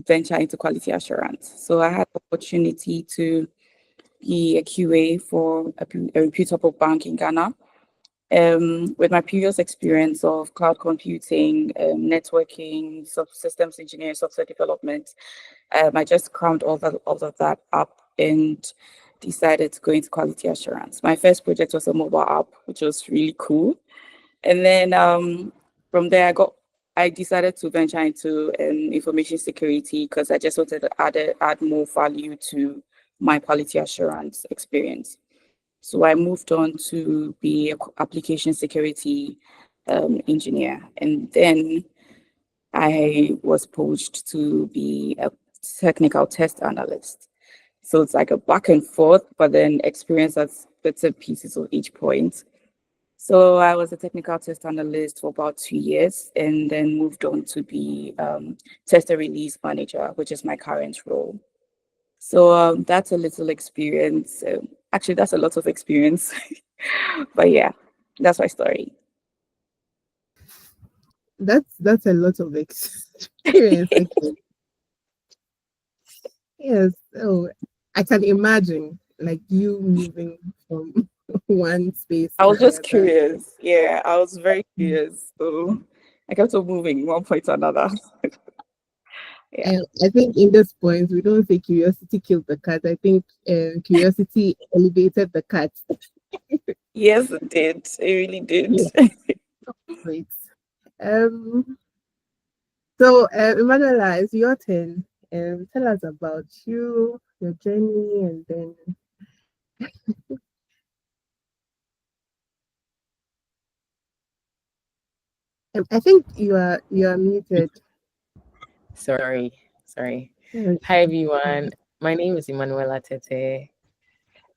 venture into quality assurance. So I had the opportunity to be a QA for a reputable bank in Ghana. With my previous experience of cloud computing, networking, systems engineering, software development, I just crammed all of that up and decided to go into quality assurance. My first project was a mobile app, which was really cool. And then from there, I decided to venture into information security because I just wanted to add more value to my quality assurance experience. So I moved on to be an application security engineer. And then I was poached to be a technical test analyst. So it's like a back and forth, but then experience as bits and pieces of each point. So I was a technical test analyst for about 2 years and then moved on to be test and release manager, which is my current role. So that's a little experience. Actually, that's a lot of experience. But yeah, that's my story. That's a lot of experience. Okay. Yes. Oh, I can imagine like you moving from one space I to was the just other. curious. Yeah, I was very curious. So I kept on moving one point to another. Yeah. And I think in this point, we don't say curiosity killed the cat. I think curiosity elevated the cat. Yes, it did. It really did. Yeah, great. Um, so, Emmanuella, it's your turn. Tell us about you, your journey, and then I think you are muted. Sorry, sorry. Yeah. Hi everyone. My name is Emmanuella Tetteh.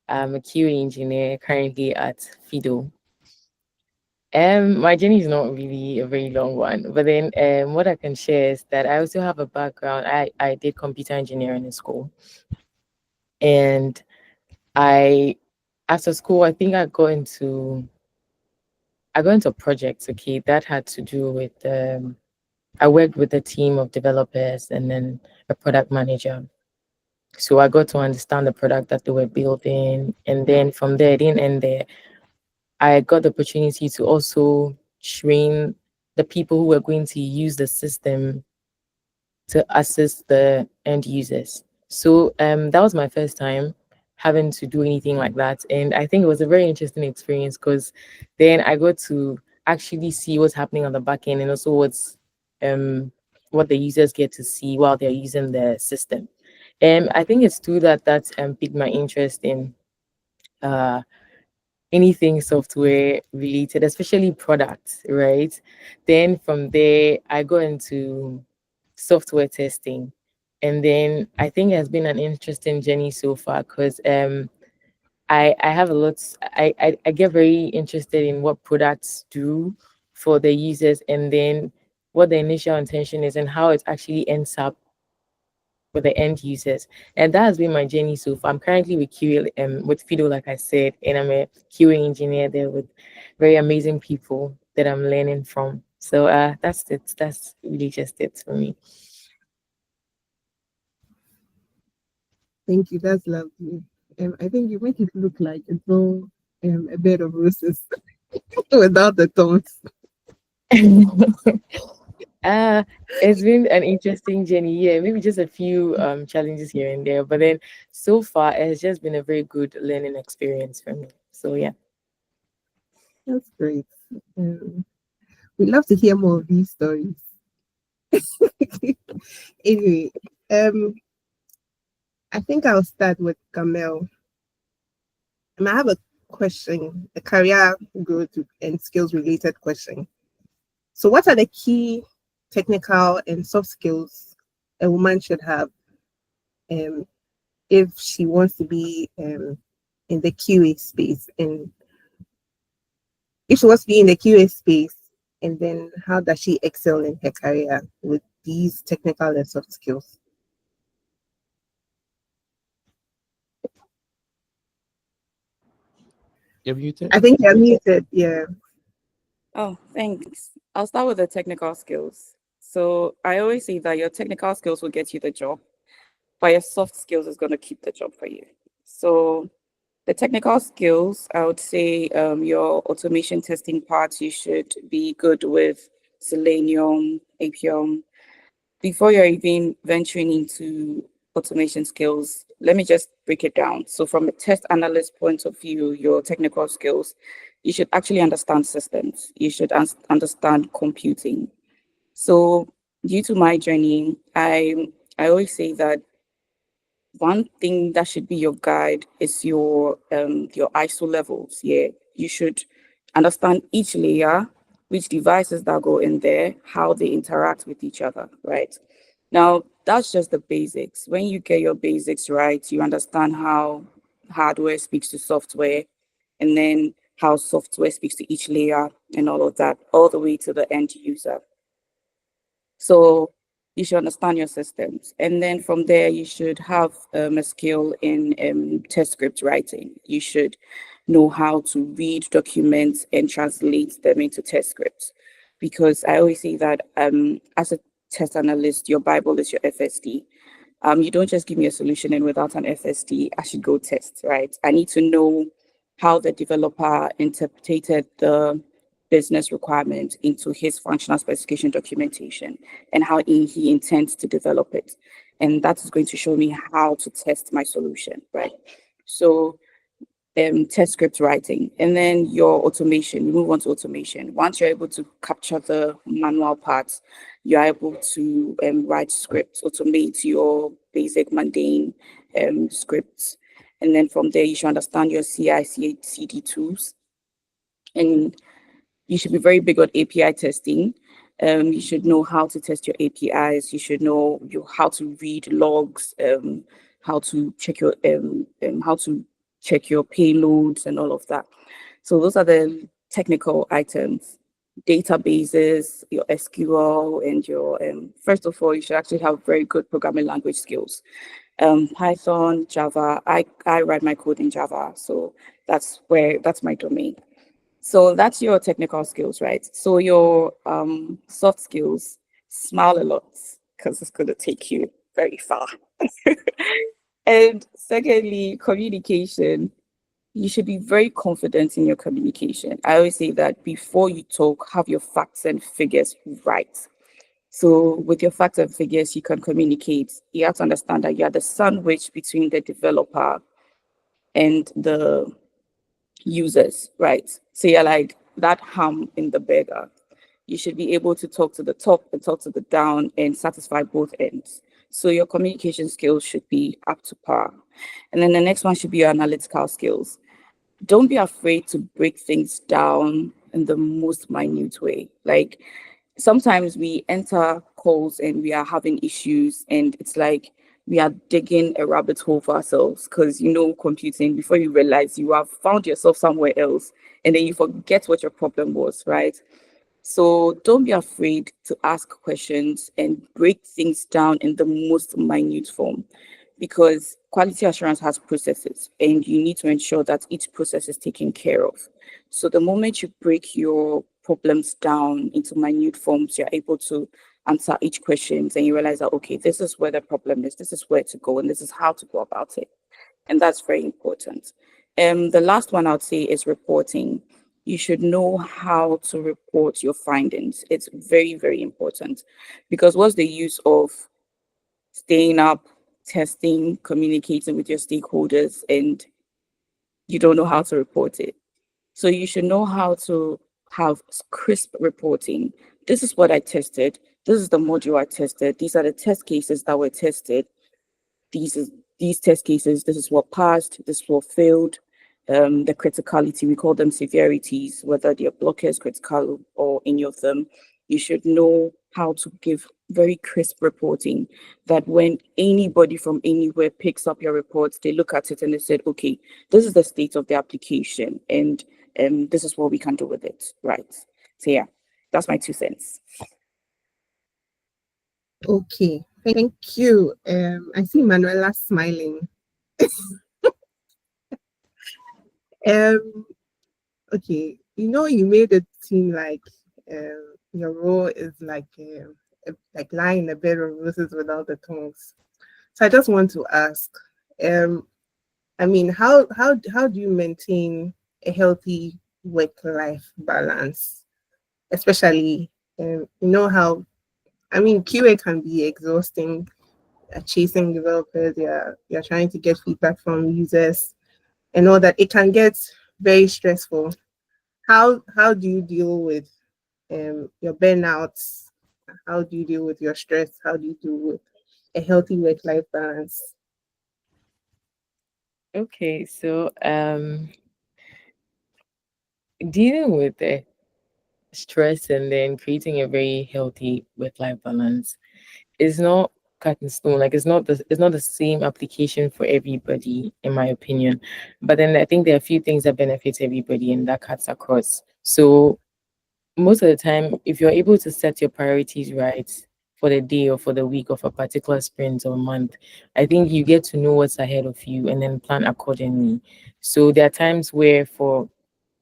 I'm a QA engineer currently at Fido. My journey is not really a very long one, but then what I can share is that I also have a background. I did computer engineering in school, and I after school I think I got into projects. Okay, that had to do with I worked with a team of developers and then a product manager. So I got to understand the product that they were building. And then from there, it didn't end there. I got the opportunity to also train the people who were going to use the system to assist the end users. So that was my first time having to do anything like that. And I think it was a very interesting experience because then I got to actually see what's happening on the back end and also um what the users get to see while they're using the system. And I think it's true that piqued my interest in uh anything software related, especially products, right? Then from there, I got into software testing. And then I think it has been an interesting journey so far because I have a lot, I get very interested in what products do for the users and then what the initial intention is and how it actually ends up for the end users. And that has been my journey so far. I'm currently with QA, with Fido, like I said, and I'm a QA engineer there with very amazing people that I'm learning from. So that's it. That's really just it for me. Thank you. That's lovely. I think you make it look like it's all a bed of roses without the thorns. uh it's been an interesting journey. Yeah, maybe just a few challenges here and there, but then so far it has just been a very good learning experience for me. So yeah. That's great. Um, we'd love to hear more of these stories. Anyway, um, I think I'll start with Gamel. I have a question, a career growth and skills related question. So, what are the key technical and soft skills a woman should have um, if she wants to be in the QA space? And if she wants to be in the QA space, and then how does she excel in her career with these technical and soft skills? You're muted. I think you're muted. Yeah. Oh, thanks. I'll start with the technical skills. So I always say that your technical skills will get you the job, but your soft skills is going to keep the job for you. So the technical skills, I would say your automation testing part, you should be good with Selenium, Appium. Before you're even venturing into automation skills, let me just break it down. So from a test analyst point of view, your technical skills, you should actually understand systems. You should understand computing. So due to my journey, I always say that one thing that should be your guide is your ISO levels. Yeah, you should understand each layer, which devices that go in there, how they interact with each other, right? Now, that's just the basics. When you get your basics right, you understand how hardware speaks to software, and then how software speaks to each layer and all of that, all the way to the end user. So you should understand your systems. And then from there, you should have a skill in test script writing. You should know how to read documents and translate them into test scripts. Because I always say that as a test analyst, your Bible is your FSD. You don't just give me a solution and without an FSD, I should go test, right? I need to know how the developer interpreted the business requirement into his functional specification documentation and how he intends to develop it. And that is going to show me how to test my solution, right? So test script writing, and then your automation. You move on to automation. Once you're able to capture the manual parts, you're able to write scripts, automate your basic mundane scripts. And then from there, you should understand your CI/CD tools. And you should be very big on API testing. You should know how to test your APIs. You should know how to read logs, how to check your payloads and all of that. So those are the technical items. Databases, your SQL, and your first of all, you should actually have very good programming language skills. Python, Java. I write my code in Java, so that's my domain. So that's your technical skills, right? So your soft skills, smile a lot because it's going to take you very far. And secondly, communication. You should be very confident in your communication. I always say that before you talk, have your facts and figures right. So with your facts and figures, you can communicate. You have to understand that you are the sandwich between the developer and the users, right? So you're like that ham in the burger. You should be able to talk to the top and talk to the down and satisfy both ends. So your communication skills should be up to par. And then the next one should be your analytical skills. Don't be afraid to break things down in the most minute way. Like sometimes we enter calls and we are having issues and it's like we are digging a rabbit hole for ourselves because computing, before you realize you have found yourself somewhere else and then you forget what your problem was, right? So don't be afraid to ask questions and break things down in the most minute form, because quality assurance has processes and you need to ensure that each process is taken care of. So the moment you break your problems down into minute forms, you're able to answer each question and you realize that, okay, this is where the problem is, this is where to go, and this is how to go about it. And that's very important. The last one I would say is reporting. You should know how to report your findings. It's very, very important, because what's the use of staying up, testing, communicating with your stakeholders, and you don't know how to report it? So you should know how to have crisp reporting. This is what I tested. This is the module I tested. These are the test cases that were tested. These test cases, this is what passed, this is what failed. The criticality, we call them severities, whether they're blockers, critical, or any of them. You should know how to give very crisp reporting, that when anybody from anywhere picks up your reports, they look at it and they said, okay, this is the state of the application and this is what we can do with it, right? So yeah, that's my 2 cents. Okay, thank you. I see Manuela smiling. Okay, you made it seem like your role is like like lie in a bed of roses without the thorns. So I just want to ask, I mean, how do you maintain a healthy work-life balance, especially you know how I mean QA can be exhausting. You're chasing developers, you're trying to get feedback from users and all that. It can get very stressful. How do you deal with your burnouts? How do you deal with your stress? How do you deal with a healthy work-life balance? Okay, so dealing with the stress and then creating a very healthy work-life balance is not cut in stone. Like it's not the same application for everybody, in my opinion. But then I think there are a few things that benefit everybody and that cuts across. So most of the time, if you're able to set your priorities right for the day or for the week of a particular sprint or month, I think you get to know what's ahead of you and then plan accordingly. So there are times where for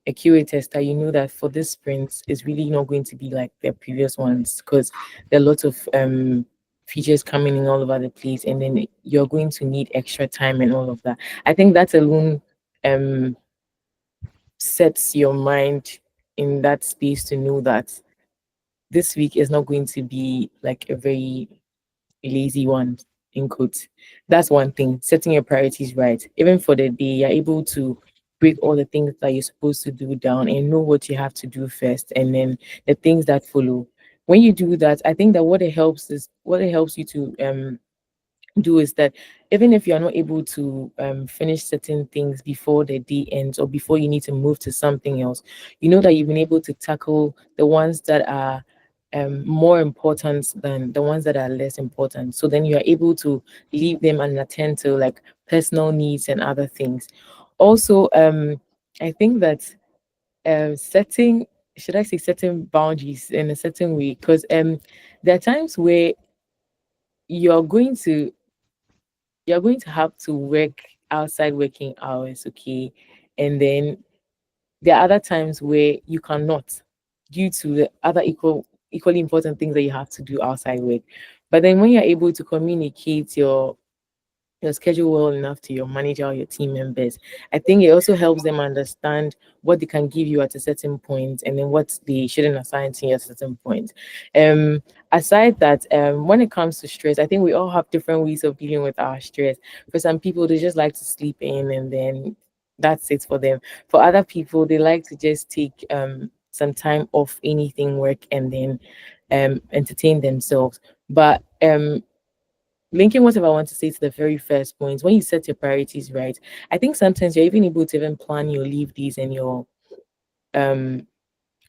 a QA tester, you know that for this sprint is really not going to be like the previous ones because there are lots of features coming in all over the place, and then you're going to need extra time and all of that. I think that alone um sets your mind in that space to know that this week is not going to be like a very lazy one in quotes. That's one thing. Setting your priorities right. Even for the day, you're able to break all the things that you're supposed to do down and know what you have to do first and then the things that follow. When you do that, I think that what it helps you to do is that even if you're not able to finish certain things before the day ends or before you need to move to something else, you know that you've been able to tackle the ones that are more important than the ones that are less important. So then you're able to leave them and attend to like personal needs and other things. Also, I think that setting should I say setting boundaries in a certain way because there are times where you're going to you're going to have to work outside working hours, okay? And then there are other times where you cannot due to the other equally important things that you have to do outside work. But then when you're able to communicate your schedule well enough to your manager or your team members, I think it also helps them understand what they can give you at a certain point and then what they shouldn't assign to you at a certain point. Um, Aside that, when it comes to stress, I think we all have different ways of dealing with our stress. For some people, they just like to sleep in and then that's it for them. For other people, they like to just take some time off anything work and then entertain themselves. But linking whatever I want to say to the very first point, when you set your priorities right, I think sometimes you're even able to even plan your leave days and your um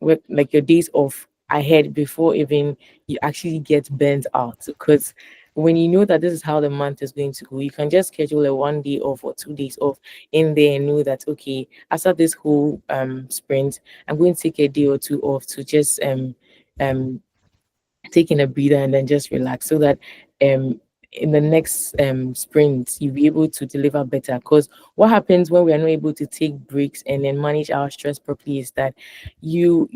work like your days off ahead before even you actually get burnt out. Because when you know that this is how the month is going to go, you can just schedule a 1 day off or 2 days off in there and know that okay, after this whole sprint, I'm going to take a day or two off to just um taking a breather and then just relax so that um in the next sprint you'll be able to deliver better because what happens when we are not able to take breaks and then manage our stress properly is that you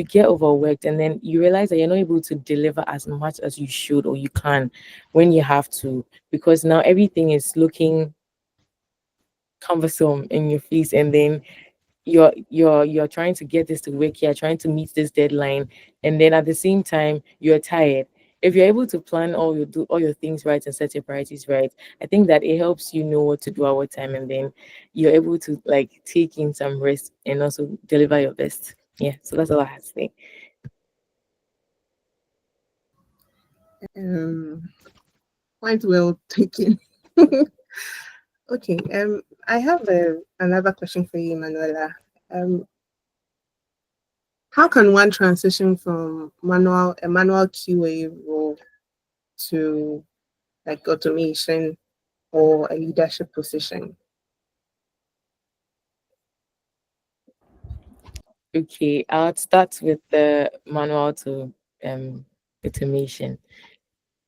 get overworked and then you realize that you're not able to deliver as much as you should or you can when you have to because now everything is looking cumbersome in your face and then you're trying to get this to work, you're trying to meet this deadline, and then at the same time you're tired. If you're able to plan all your things right and set your priorities right, I think that it helps you know what to do at what time, and then you're able to like take in some rest and also deliver your best. Yeah, so that's all I have to say. Um, Point well taken. Okay. I have another question for you, Manuela. Um, how can one transition from a manual QA role to like automation or a leadership position? Okay, I'll start with the manual to automation.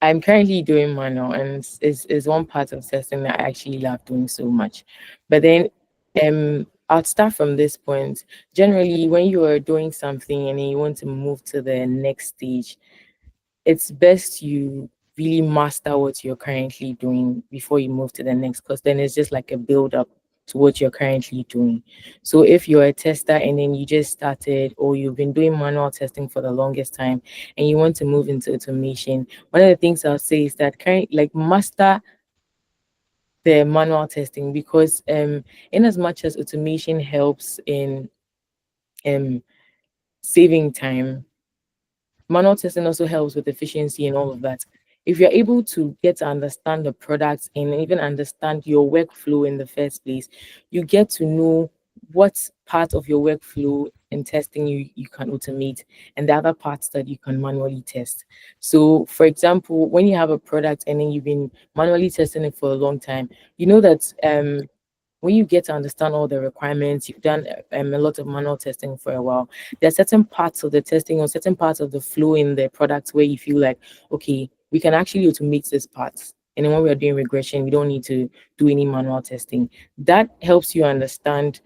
I'm currently doing manual, and it's one part of testing that I actually love doing so much. But then, I'll start from this point. Generally, when you are doing something and then you want to move to the next stage, it's best you really master what you're currently doing before you move to the next, because then it's just like a build up to what you're currently doing. So if you're a tester and then you just started, or you've been doing manual testing for the longest time and you want to move into automation, one of the things I'll say is that like master the manual testing, because in as much as automation helps in um saving time, manual testing also helps with efficiency and all of that. If you're able to get to understand the products and even understand your workflow in the first place, you get to know what part of your workflow and testing you can automate, and the other parts that you can manually test. So for example, when you have a product and then you've been manually testing it for a long time, you know that when you get to understand all the requirements, you've done a lot of manual testing for a while. There are certain parts of the testing or certain parts of the flow in the product where you feel like, okay, we can actually automate this part. And then when we are doing regression, we don't need to do any manual testing. That helps you understand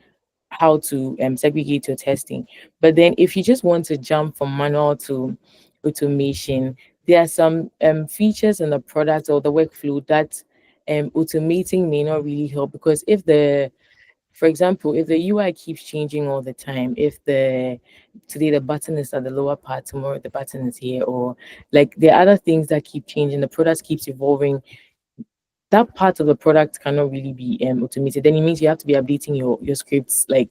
how to segregate your testing. But then if you just want to jump from manual to automation, there are some features in the product or the workflow that automating may not really help, because if the for example, if the UI keeps changing all the time, if the today the button is at the lower part, tomorrow the button is here, or like there are other things that keep changing, the product keeps evolving, that part of the product cannot really be automated. Then it means you have to be updating your scripts like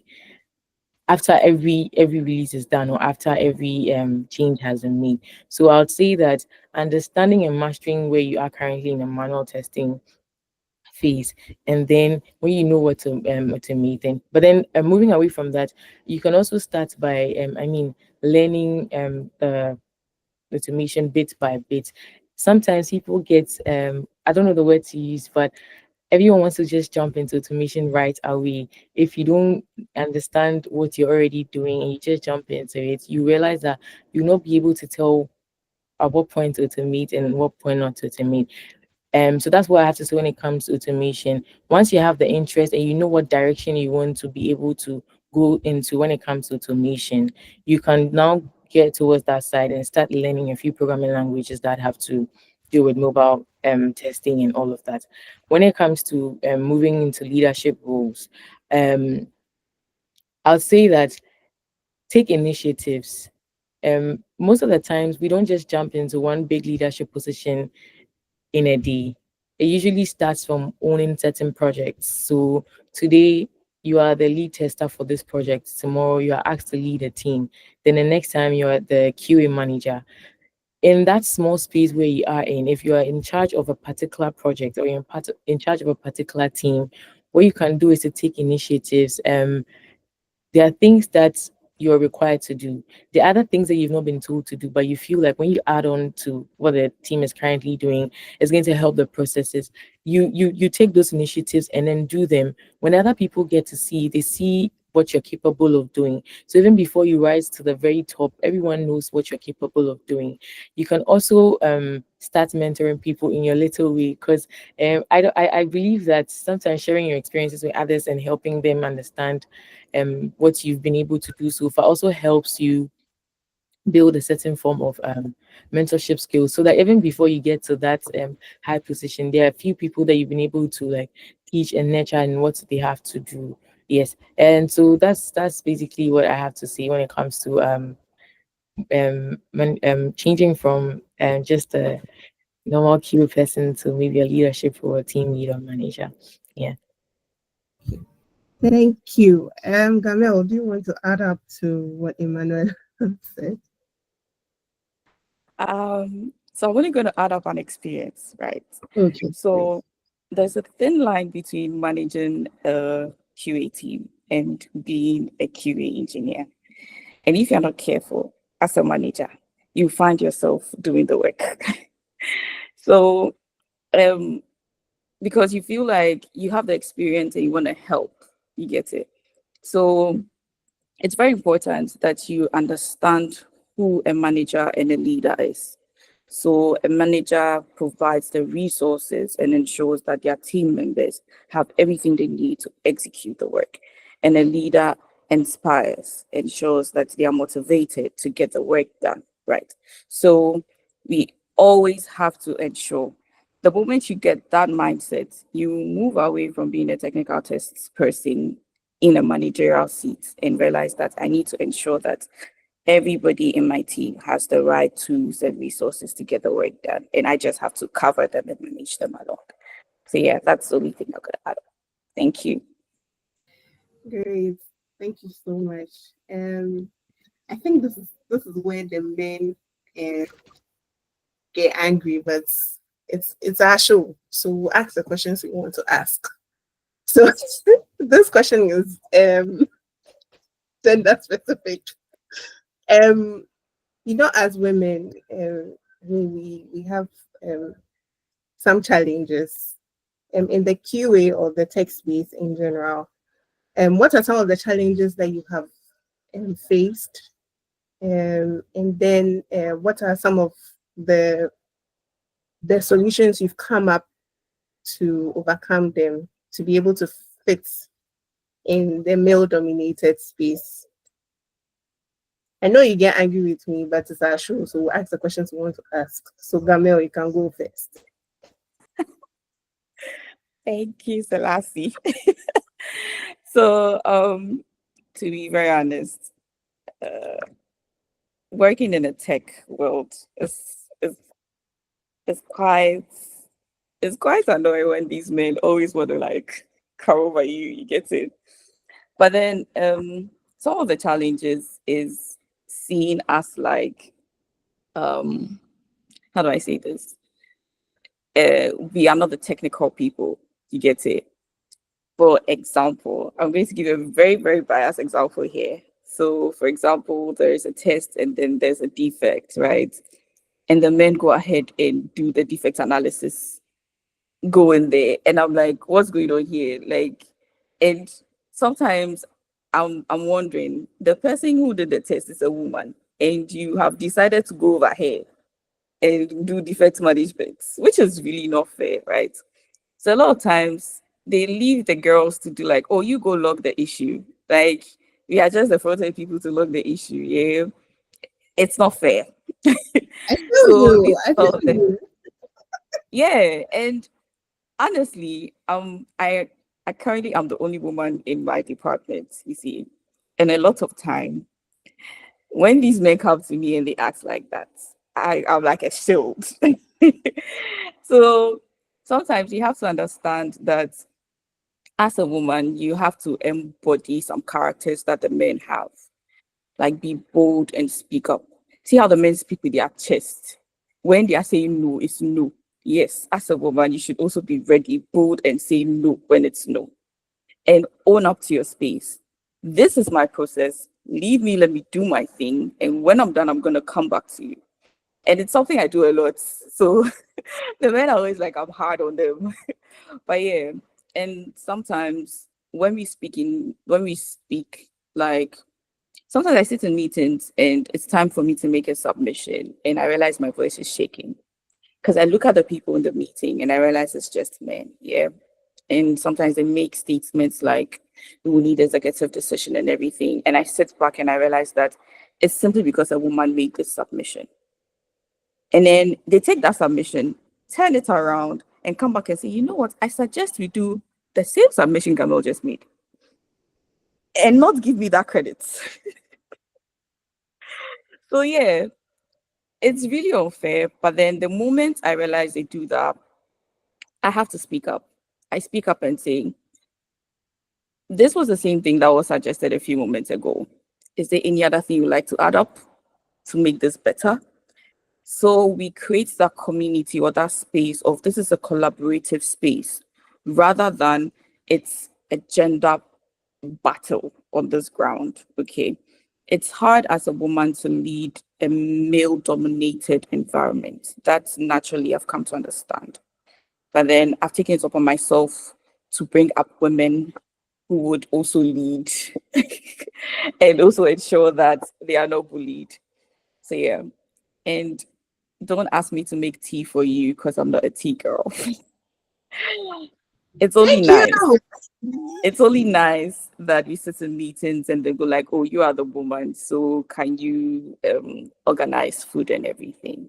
after every release is done, or after every change has been made. So I would say that understanding and mastering where you are currently in a manual testing phase, and then when you know what to automate, then but then moving away from that, you can also start by learning the automation bit by bit. Sometimes people get I don't know the word to use, but everyone wants to just jump into automation right away. If you don't understand what you're already doing and you just jump into it, you realize that you'll not be able to tell at what point to automate and what point not to automate. So that's what I have to say when it comes to automation. Once you have the interest and you know what direction you want to be able to go into when it comes to automation, you can now get towards that side and start learning a few programming languages that have to do with mobile testing and all of that. When it comes to moving into leadership roles, um, I'll say that take initiatives. Most of the times, we don't just jump into one big leadership position in a day. It usually starts from owning certain projects. So today you are the lead tester for this project. Tomorrow you are asked to lead a team. Then the next time you are the QA manager. In that small space where you are in, if you are in charge of a particular project or you're in charge of a particular team, what you can do is to take initiatives. There are things that you're required to do. There are other things that you've not been told to do, but you feel like when you add on to what the team is currently doing, it's going to help the processes. You take those initiatives and then do them. When other people get to see, they see what you're capable of doing. So even before you rise to the very top, everyone knows what you're capable of doing. You can also start mentoring people in your little way, because I believe that sometimes sharing your experiences with others and helping them understand what you've been able to do so far also helps you build a certain form of mentorship skills, so that even before you get to that high position, there are a few people that you've been able to like teach and nurture and what they have to do. Yes, and so that's basically what I have to say when it comes to changing from just a normal QA person to maybe a leadership or a team leader manager. Yeah. Thank you. Garmel, do you want to add up to what Emmanuel said? So I'm only going to add up an experience, right? Okay. So there's a thin line between managing a QA team and being a QA engineer. And if you're not careful as a manager, you find yourself doing the work. So because you feel like you have the experience and you want to help, you get it. So it's very important that you understand who a manager and a leader is. So a manager provides the resources and ensures that their team members have everything they need to execute the work. And a leader inspires, ensures that they are motivated to get the work done, right? So we always have to ensure the moment you get that mindset, you move away from being a technical tests person in a managerial seat and realize that I need to ensure that everybody in my team has the right tools and resources to get the work done. And I just have to cover them and manage them along. So yeah, that's the only thing I'm gonna add. Thank you. Great. Thank you so much. I think this is where the men get angry, but it's our show. So we'll ask the questions we want to ask. So this question is gender specific. As women, we have some challenges in the QA or the tech space in general. What are some of the challenges that you have faced? And then what are some of the solutions you've come up to overcome them to be able to fit in the male-dominated space? I know you get angry with me, but it's our show, so we'll ask the questions we want to ask. So Garmel, you can go first. Thank you, Selassie. So, to be very honest, working in a tech world is quite annoying when these men always want to like come over you. You get it. But then, some of the challenges is seen as like, how do I say this? We are not the technical people. You get it. For example, I'm going to give you a very, very biased example here. So, for example, there is a test and then there's a defect, right? And the men go ahead and do the defect analysis, go in there. And I'm like, what's going on here? Like, and sometimes I'm wondering, the person who did the test is a woman, and you have decided to go over here and do defect management, which is really not fair, right? So a lot of times they leave the girls to do like, oh, you go log the issue. Like, we are just the front end people to log the issue. Yeah. It's not fair. I feel So you. it's I feel you. yeah. And honestly, I currently am the only woman in my department, you see. And a lot of time when these men come to me and they act like that, I'm like a shield. So sometimes you have to understand that as a woman, you have to embody some characters that the men have. Like be bold and speak up. See how the men speak with their chest. When they are saying no, it's no. Yes, as a woman, you should also be ready, bold, and say no when it's no. And own up to your space. This is my process. Leave me, let me do my thing. And when I'm done, I'm going to come back to you. And it's something I do a lot. So the men are always like, I'm hard on them. But yeah, and sometimes when we speak, like sometimes I sit in meetings and it's time for me to make a submission and I realize my voice is shaking because I look at the people in the meeting and I realize it's just men. Yeah. And sometimes they make statements like, we will need executive decision and everything. And I sit back and I realize that it's simply because a woman made this submission. And then they take that submission, turn it around, and come back and say, you know what? I suggest we do the same submission Garmel just made. And not give me that credit. So yeah, it's really unfair. But then the moment I realize they do that, I have to speak up. I speak up and say, this was the same thing that was suggested a few moments ago. Is there any other thing you'd like to add up to make this better? So we create that community or that space of this is a collaborative space rather than it's a gender battle on this ground. Okay. It's hard as a woman to lead a male dominated environment. That's naturally I've come to understand. But then I've taken it upon myself to bring up women who would also lead and also ensure that they are not bullied. So yeah. And don't ask me to make tea for you because I'm not a tea girl. It's only Thank nice. you. It's only nice that we sit in meetings and they go like, oh, you are the woman, so can you organize food and everything?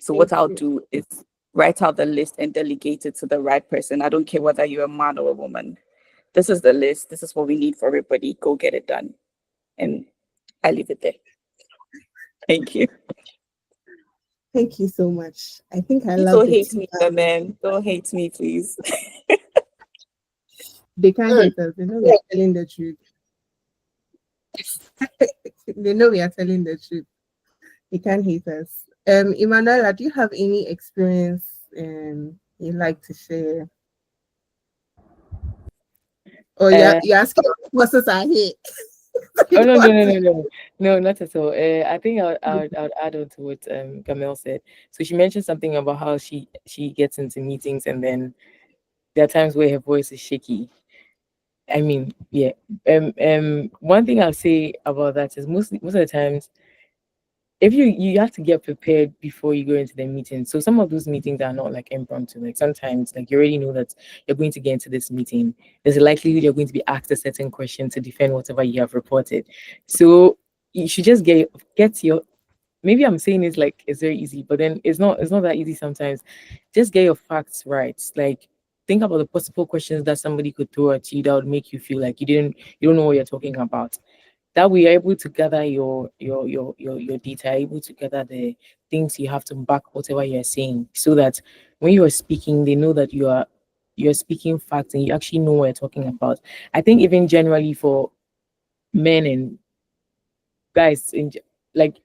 So what Thank I'll you. do is write out the list and delegate it to the right person. I don't care whether you're a man or a woman. This is the list. This is what we need for everybody. Go get it done. And I leave it there. Thank you. Thank you so much. I think I Please love don't the hate team. me, man. Don't hate me, please. They can't hate us. They know we are telling the truth. They know we are telling the truth. They can't hate us. Emmanuella, do you have any experience you'd like to share? Or Uh, you're asking what courses I hate? You oh don't no, no, want no, to- no, no, no, not at all. I think I would add on to what Gamel said. So she mentioned something about how she gets into meetings and then there are times where her voice is shaky. I mean, yeah. One thing I'll say about that is most of the times, if you have to get prepared before you go into the meeting. So some of those meetings are not like impromptu. Like sometimes, like you already know that you're going to get into this meeting. There's a likelihood you're going to be asked a certain question to defend whatever you have reported. So you should just get your. Maybe I'm saying it's like it's very easy, but then it's not that easy sometimes. Just get your facts right. Like think about the possible questions that somebody could throw at you that would make you feel like you don't know what you're talking about. That way you're able to gather your data, able to gather the things you have to back whatever you're saying, so that when you're speaking, they know that you're speaking facts and you actually know what you're talking about. I think even generally for men and guys like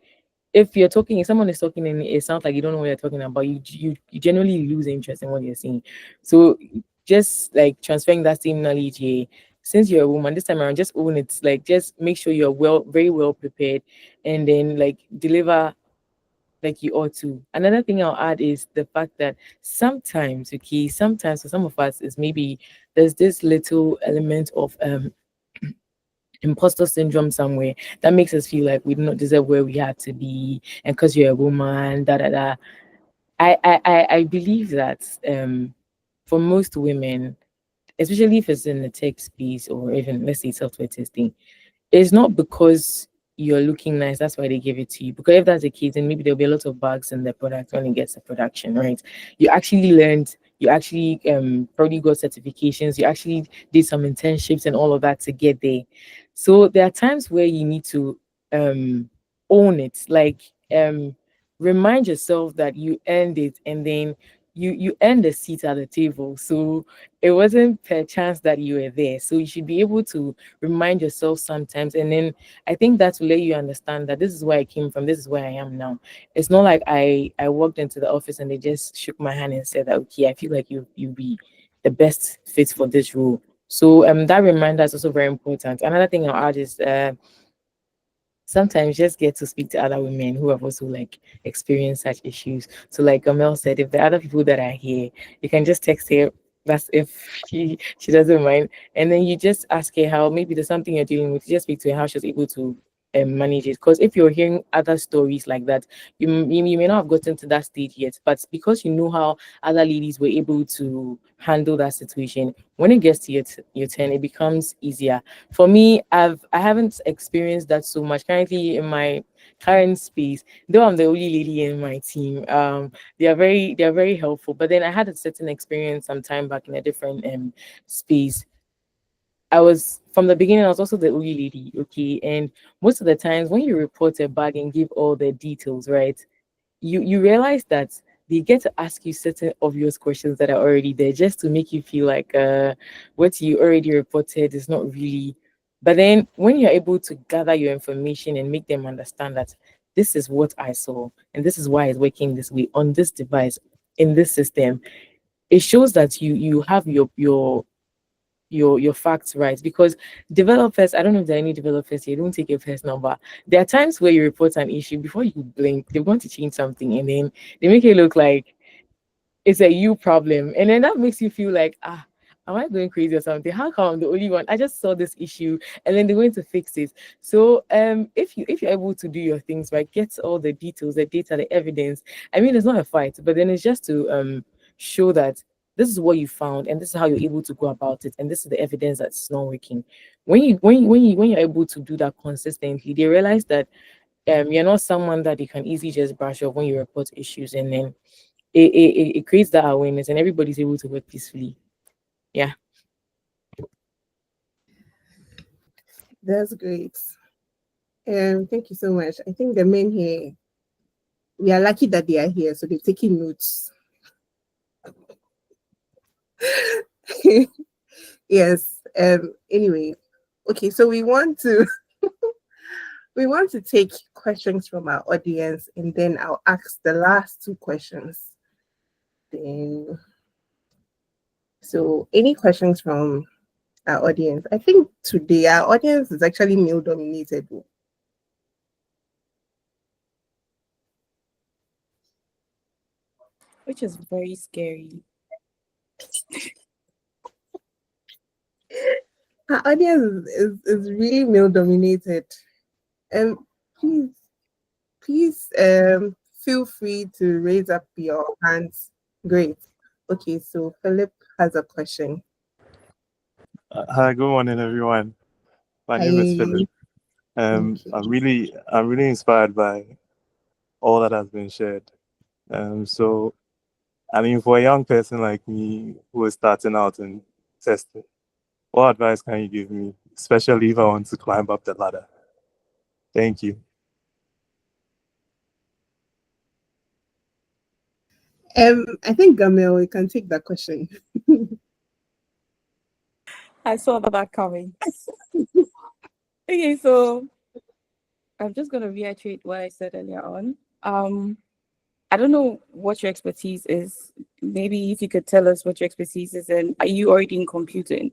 if you're talking, if someone is talking and it sounds like you don't know what you're talking about, you generally lose interest in what you're saying. So just like transferring that same knowledge here, since you're a woman this time around, just own it. Like just make sure you're very well prepared and then like deliver like you ought to. Another thing I'll add is the fact that sometimes, okay, sometimes for some of us is maybe there's this little element of imposter syndrome somewhere that makes us feel like we do not deserve where we have to be, and because you're a woman, da da da. I believe that for most women, especially if it's in the tech space or even let's say software testing, it's not because you're looking nice, that's why they give it to you. Because if that's the case, then maybe there'll be a lot of bugs in the product when it gets to production, right? You actually learned, you actually probably got certifications, you actually did some internships and all of that to get there. So there are times where you need to um own it, like remind yourself that you earned it, and then you earned a seat at the table. So it wasn't per chance that you were there. So you should be able to remind yourself sometimes, and then I think that will let you understand that this is where I came from, this is where I am now. It's not like I walked into the office and they just shook my hand and said that, okay, I feel like you be the best fit for this role. So that reminder is also very important. Another thing I'll add is sometimes just get to speak to other women who have also like experienced such issues. So like Gamel said, if there are other people that are here, you can just text her. That's if she doesn't mind. And then you just ask her how maybe there's something you're dealing with. You just speak to her how she's able to manage it. Because if you're hearing other stories like that, you may not have gotten to that stage yet. But because you know how other ladies were able to handle that situation, when it gets to your turn, it becomes easier. For me, I haven't experienced that so much currently in my current space, though I'm the only lady in my team. They are very helpful, but then I had a certain experience some time back in a different space. I was from the beginning, I was also the only lady, okay, and most of the times when you report a bag and give all the details, right, you realize that they get to ask you certain obvious questions that are already there just to make you feel like what you already reported is not really. But then when you're able to gather your information and make them understand that this is what I saw and this is why it's working this way on this device in this system, it shows that you have your facts right. Because developers, I don't know if there are any developers here, don't take it personal, but there are times where you report an issue before you blink they want to change something, and then they make it look like it's a you problem, and then that makes you feel like, am I going crazy or something? How come I'm the only one? I just saw this issue and then they're going to fix it. So if you're able to do your things right, get all the details, the data, the evidence. I mean, it's not a fight, but then it's just to show that this is what you found and this is how you're able to go about it, and this is the evidence that's not working. When you're able to do that consistently, they realize that you're not someone that you can easily just brush off when you report issues, and then it creates that awareness, and everybody's able to work peacefully. Yeah. That's great. Thank you so much. I think the men here, we are lucky that they are here, so they're taking notes. Yes. Anyway, okay. So we want to we want to take questions from our audience, and then I'll ask the last two questions. Then, so any questions from our audience? I think today our audience is actually male dominated. Which is very scary. Our audience is really male dominated. And please feel free to raise up your hands. Great. Okay, so Philip has a question. Hi, good morning, everyone. My name is Philip. Okay. I'm really inspired by all that has been shared. So, I mean, for a young person like me who is starting out in testing, what advice can you give me, especially if I want to climb up the ladder? Thank you. I think Garmel, you can take that question. I saw that coming. Okay, so I'm just going to reiterate what I said earlier on. I don't know what your expertise is. Maybe if you could tell us what your expertise is, and are you already in computing?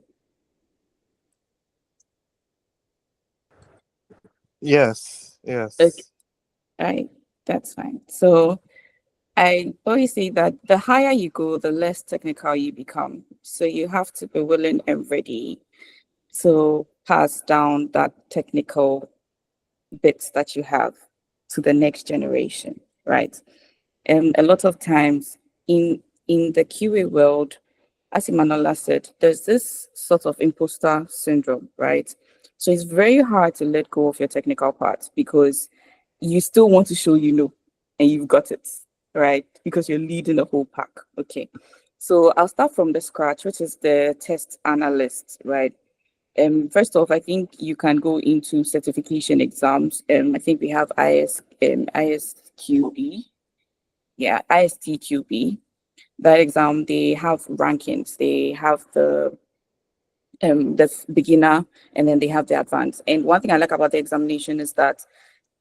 Yes, yes. Okay. All right, that's fine. So I always say that the higher you go, the less technical you become. So you have to be willing and ready to pass down that technical bits that you have to the next generation, right? And a lot of times in the QA world, as Emmanuella said, there's this sort of imposter syndrome, right? So it's very hard to let go of your technical part because you still want to show you know and you've got it, right? Because you're leading the whole pack. Okay. So I'll start from the scratch, which is the test analyst, right? First off, I think you can go into certification exams. I think we have ISQB. Yeah, ISTQB. That exam, they have rankings. They have the beginner, and then they have the advanced. And one thing I like about the examination is that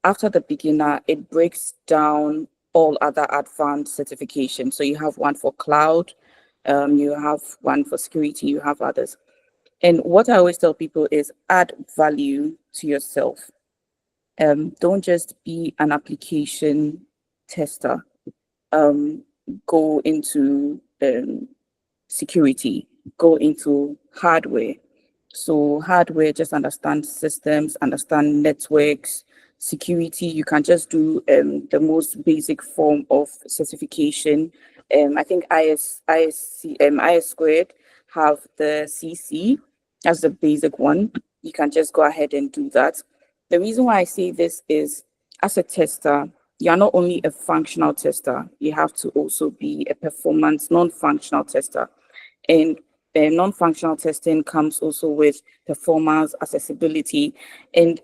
after the beginner, it breaks down all other advanced certifications. So you have one for cloud, you have one for security, you have others. And what I always tell people is add value to yourself. Don't just be an application tester. Go into security, go into hardware. So hardware, just understand systems, understand networks. Security, you can just do the most basic form of certification. I think IS squared have the CC as the basic one. You can just go ahead and do that. The reason why I say this is, as a tester, you're not only a functional tester, you have to also be a performance non-functional tester. And non-functional testing comes also with performance, accessibility. And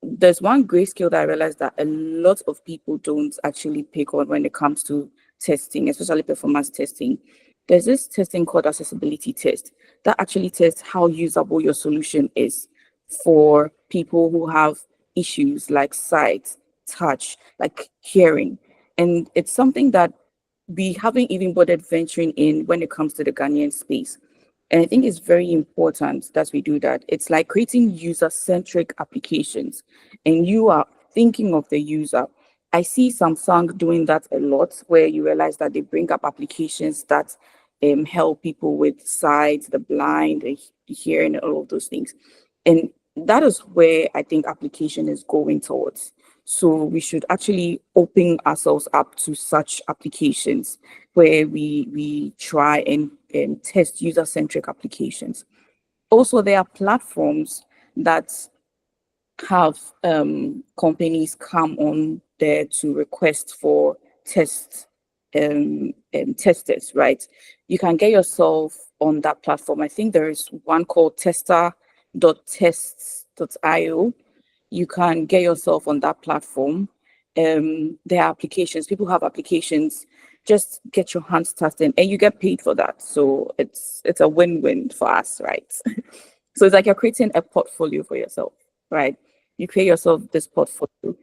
there's one great skill that I realized that a lot of people don't actually pick on when it comes to testing, especially performance testing. There's this testing called accessibility test that actually tests how usable your solution is for people who have issues like sight, touch, like hearing. And it's something that we haven't even bothered venturing in when it comes to the Ghanaian space. And I think it's very important that we do that. It's like creating user-centric applications, and you are thinking of the user. I see Samsung doing that a lot, where you realize that they bring up applications that help people with sight, the blind, the hearing, all of those things. And that is where I think application is going towards. So we should actually open ourselves up to such applications where we try and test user-centric applications. Also, there are platforms that have companies come on there to request for testers, right? You can get yourself on that platform. I think there is one called tester.tests.io. You can get yourself on that platform. There are applications, people have applications, just get your hands started and you get paid for that. So it's a win-win for us, right? So it's like you're creating a portfolio for yourself, right? You create yourself this portfolio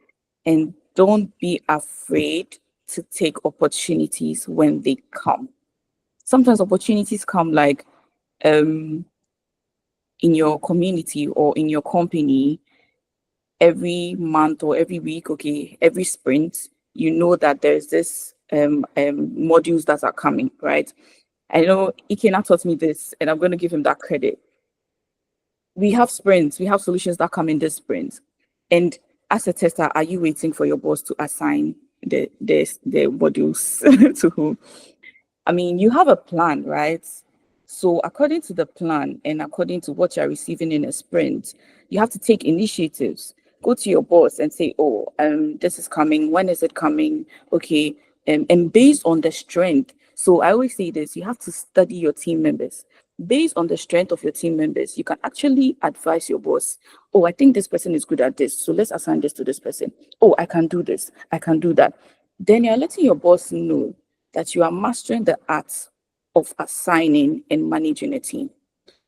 and don't be afraid to take opportunities when they come. Sometimes opportunities come like in your community or in your company every month or every week, okay, every sprint, you know that there's this modules that are coming, right? I know Ikena taught me this, and I'm going to give him that credit. We have sprints, we have solutions that come in this sprint. And as a tester, are you waiting for your boss to assign the modules to whom? I mean, you have a plan, right? So according to the plan and according to what you're receiving in a sprint, you have to take initiatives. Go to your boss and say, oh, this is coming. When is it coming? Okay. And based on the strength. So I always say this, you have to study your team members. Based on the strength of your team members, you can actually advise your boss, oh, I think this person is good at this. So let's assign this to this person. Oh, I can do this. I can do that. Then you're letting your boss know that you are mastering the art of assigning and managing a team.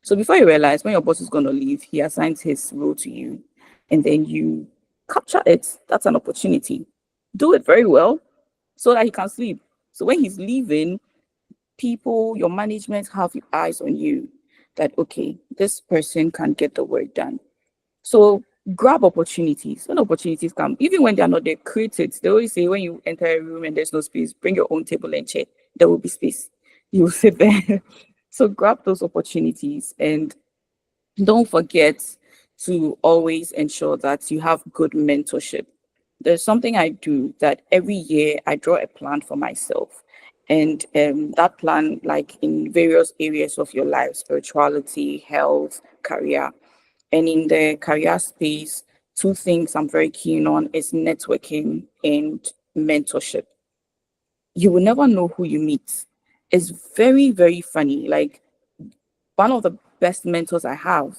So before you realize when your boss is going to leave, he assigns his role to you and then you capture it. That's an opportunity. Do it very well so that he can sleep. So when he's leaving, people, your management have eyes on you that, okay, this person can get the work done. So grab opportunities. When opportunities come, even when they are not there, create it. They always say when you enter a room and there's no space, bring your own table and chair. There will be space. You will sit there. So grab those opportunities and don't forget to always ensure that you have good mentorship. There's something I do that every year I draw a plan for myself. And that plan, like in various areas of your life, spirituality, health, career. And in the career space, two things I'm very keen on is networking and mentorship. You will never know who you meet. It's very, very funny. Like one of the best mentors I have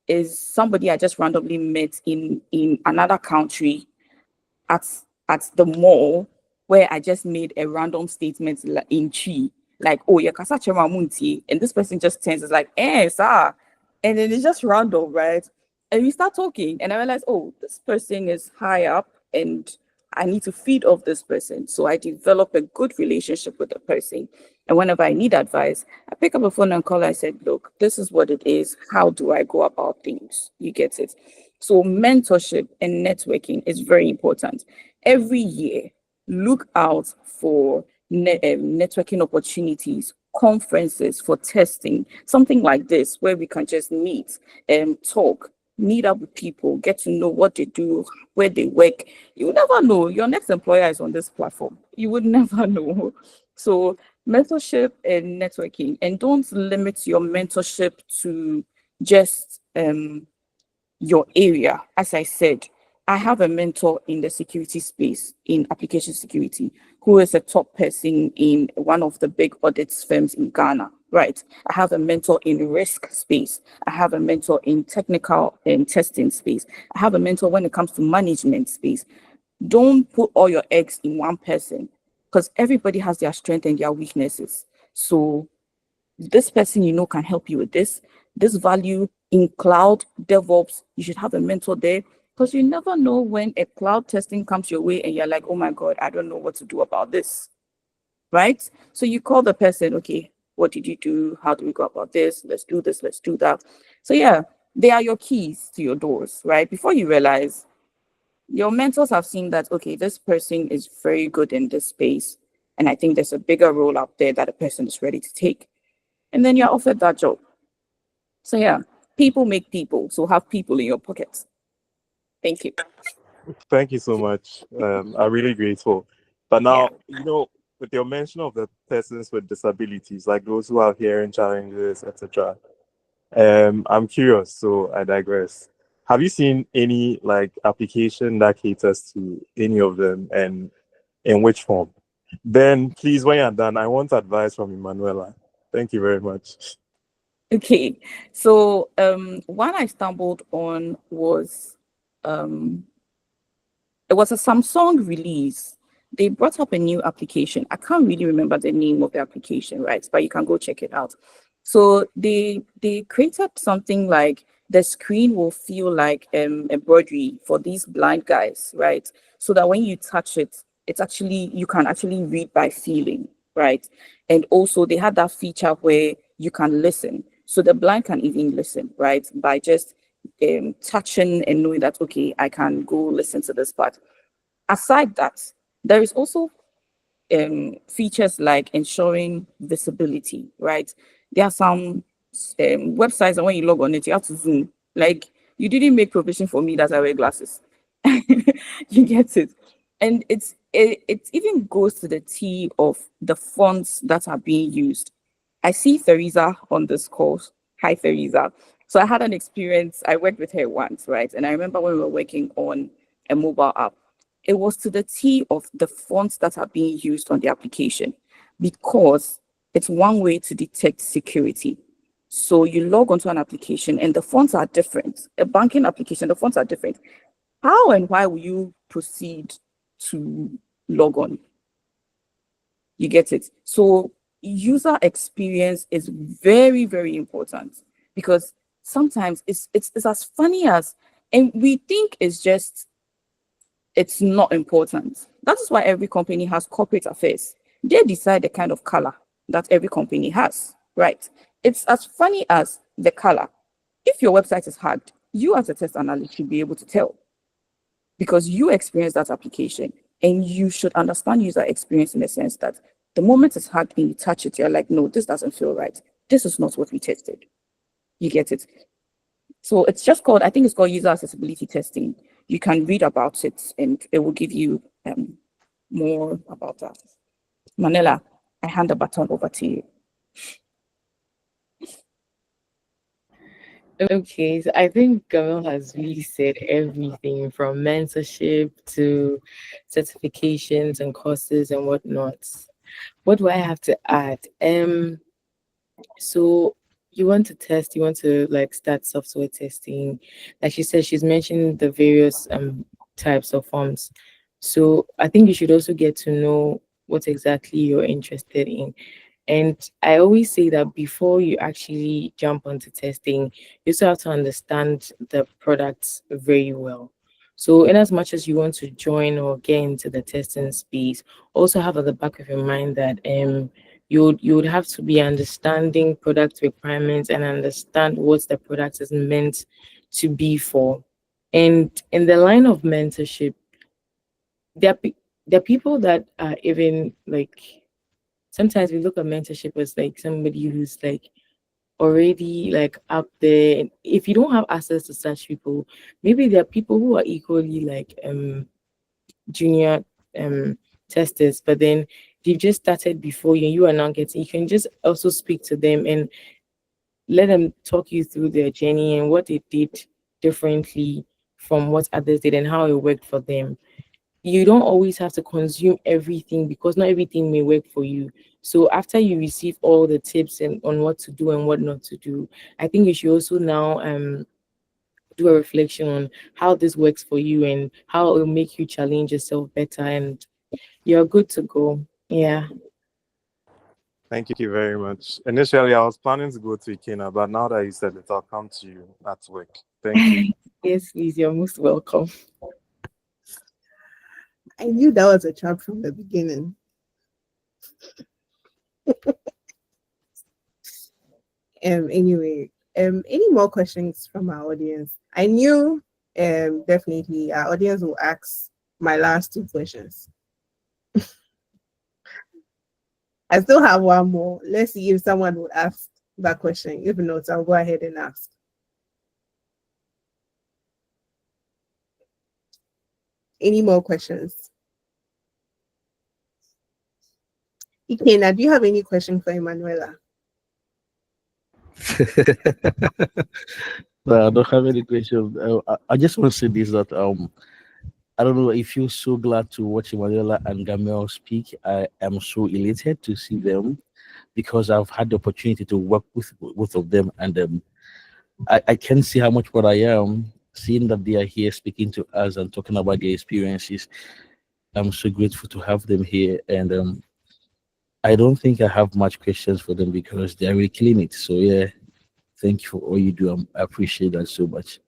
is somebody I just randomly met in another country at the mall where I just made a random statement in Chi, like, oh, yeah, kasa chema munti, and this person just turns, it's like, sir, and then it's just random, right? And we start talking, and I realize, oh, this person is high up, and I need to feed off this person. So I develop a good relationship with the person. And whenever I need advice, I pick up a phone and call. I said, look, this is what it is. How do I go about things? You get it? So mentorship and networking is very important. Every year, look out for networking opportunities, conferences for testing, something like this, where we can just meet and talk, meet up with people, get to know what they do, where they work. You would never know. Your next employer is on this platform. You would never know. So mentorship and networking, and don't limit your mentorship to just your area. As I said, I have a mentor in the security space, in application security, who is a top person in one of the big audits firms in Ghana, right? I have a mentor in risk space. I have a mentor in technical and testing space. I have a mentor when it comes to management space. Don't put all your eggs in one person because everybody has their strengths and their weaknesses. So this person can help you with this value in cloud DevOps. You should have a mentor there because you never know when a cloud testing comes your way and you're like, oh my God, I don't know what to do about this, right? So you call the person, okay, what did you do? How do we go about this? Let's do this, let's do that. So yeah, they are your keys to your doors, right? Before you realize, your mentors have seen that, okay, this person is very good in this space. And I think there's a bigger role out there that a person is ready to take. And then you're offered that job. So yeah, people make people. So have people in your pockets. Thank you. Thank you so much. I'm really grateful. But now, with your mention of the persons with disabilities, like those who have hearing challenges, etc., I'm curious, so I digress. have you seen any like application that caters to any of them, and in which form? Then please, when you're done, I want advice from Emmanuella. Thank you very much. Okay, so one I stumbled on was it was a Samsung release. They brought up a new application. I can't really remember the name of the application, right? But you can go check it out. So they created something like the screen will feel like embroidery for these blind guys, right? So that when you touch it, it's actually you can actually read by feeling, right? And also they had that feature where you can listen. So the blind can even listen, right? By just touching and knowing that, okay, I can go listen to this part. Aside that, there is also features like ensuring visibility, right? There are some websites, and when you log on it, you have to zoom. Like, you didn't make provision for me that I wear glasses. You get it? And it even goes to the T of the fonts that are being used. I see Theresa on this course. Hi, Theresa. So I had an experience. I worked with her once, right? And I remember when we were working on a mobile app, it was to the T of the fonts that are being used on the application, because it's one way to detect security. So you log onto an application and the fonts are different. A banking application, the fonts are different. How and why will you proceed to log on? You get it? So user experience is very, very important, because sometimes it's as funny as, and we think it's not important. That is why every company has corporate affairs. They decide the kind of color that every company has, right? It's as funny as the color. If your website is hacked, you as a test analyst should be able to tell, because you experience that application, and you should understand user experience in the sense that the moment it's hacked and you touch it, you're like, no, this doesn't feel right. This is not what we tested. You get it? So it's just called, I think it's called user accessibility testing. You can read about it and it will give you more about that. Manila, I hand the baton over to you. Okay, so I think Garmel has really said everything from mentorship to certifications and courses and whatnot. What do I have to add? So you want to test, you want to like start software testing. Like she said, she's mentioned the various types of forms. So I think you should also get to know what exactly you're interested in. And I always say that before you actually jump onto testing, you also have to understand the products very well. So, in as much as you want to join or get into the testing space, also have at the back of your mind that you would have to be understanding product requirements and understand what the product is meant to be for. And in the line of mentorship, there are, there are people that are even like, sometimes we look at mentorship as like somebody who's like already like up there. And if you don't have access to such people, maybe there are people who are equally like junior testers, but then they've just started before you, and you are now getting, you can just also speak to them and let them talk you through their journey and what they did differently from what others did and how it worked for them. You don't always have to consume everything, because not everything may work for you. So after you receive all the tips and on what to do and what not to do, I think you should also now do a reflection on how this works for you and how it will make you challenge yourself better, and you're good to go. Yeah. Thank you very much. Initially, I was planning to go to Ikena, but now that you said it, I'll come to you at work. Thank you. Yes, please, you're most welcome. I knew that was a trap from the beginning. Anyway, any more questions from our audience? I knew definitely our audience will ask my last two questions. I still have one more. Let's see if someone will ask that question. If not, I'll go ahead and ask. Any more questions? Ikena, do you have any question for Emmanuella? I don't have any questions. I just want to say this that I don't know. I feel so glad to watch Emmanuella and Gamel speak. I am so elated to see them because I've had the opportunity to work with both of them, and I can see how much what I am seeing that they are here speaking to us and talking about their experiences. I'm so grateful to have them here, and I don't think I have much questions for them because they're really killing it. So yeah, thank you for all you do. I appreciate that so much.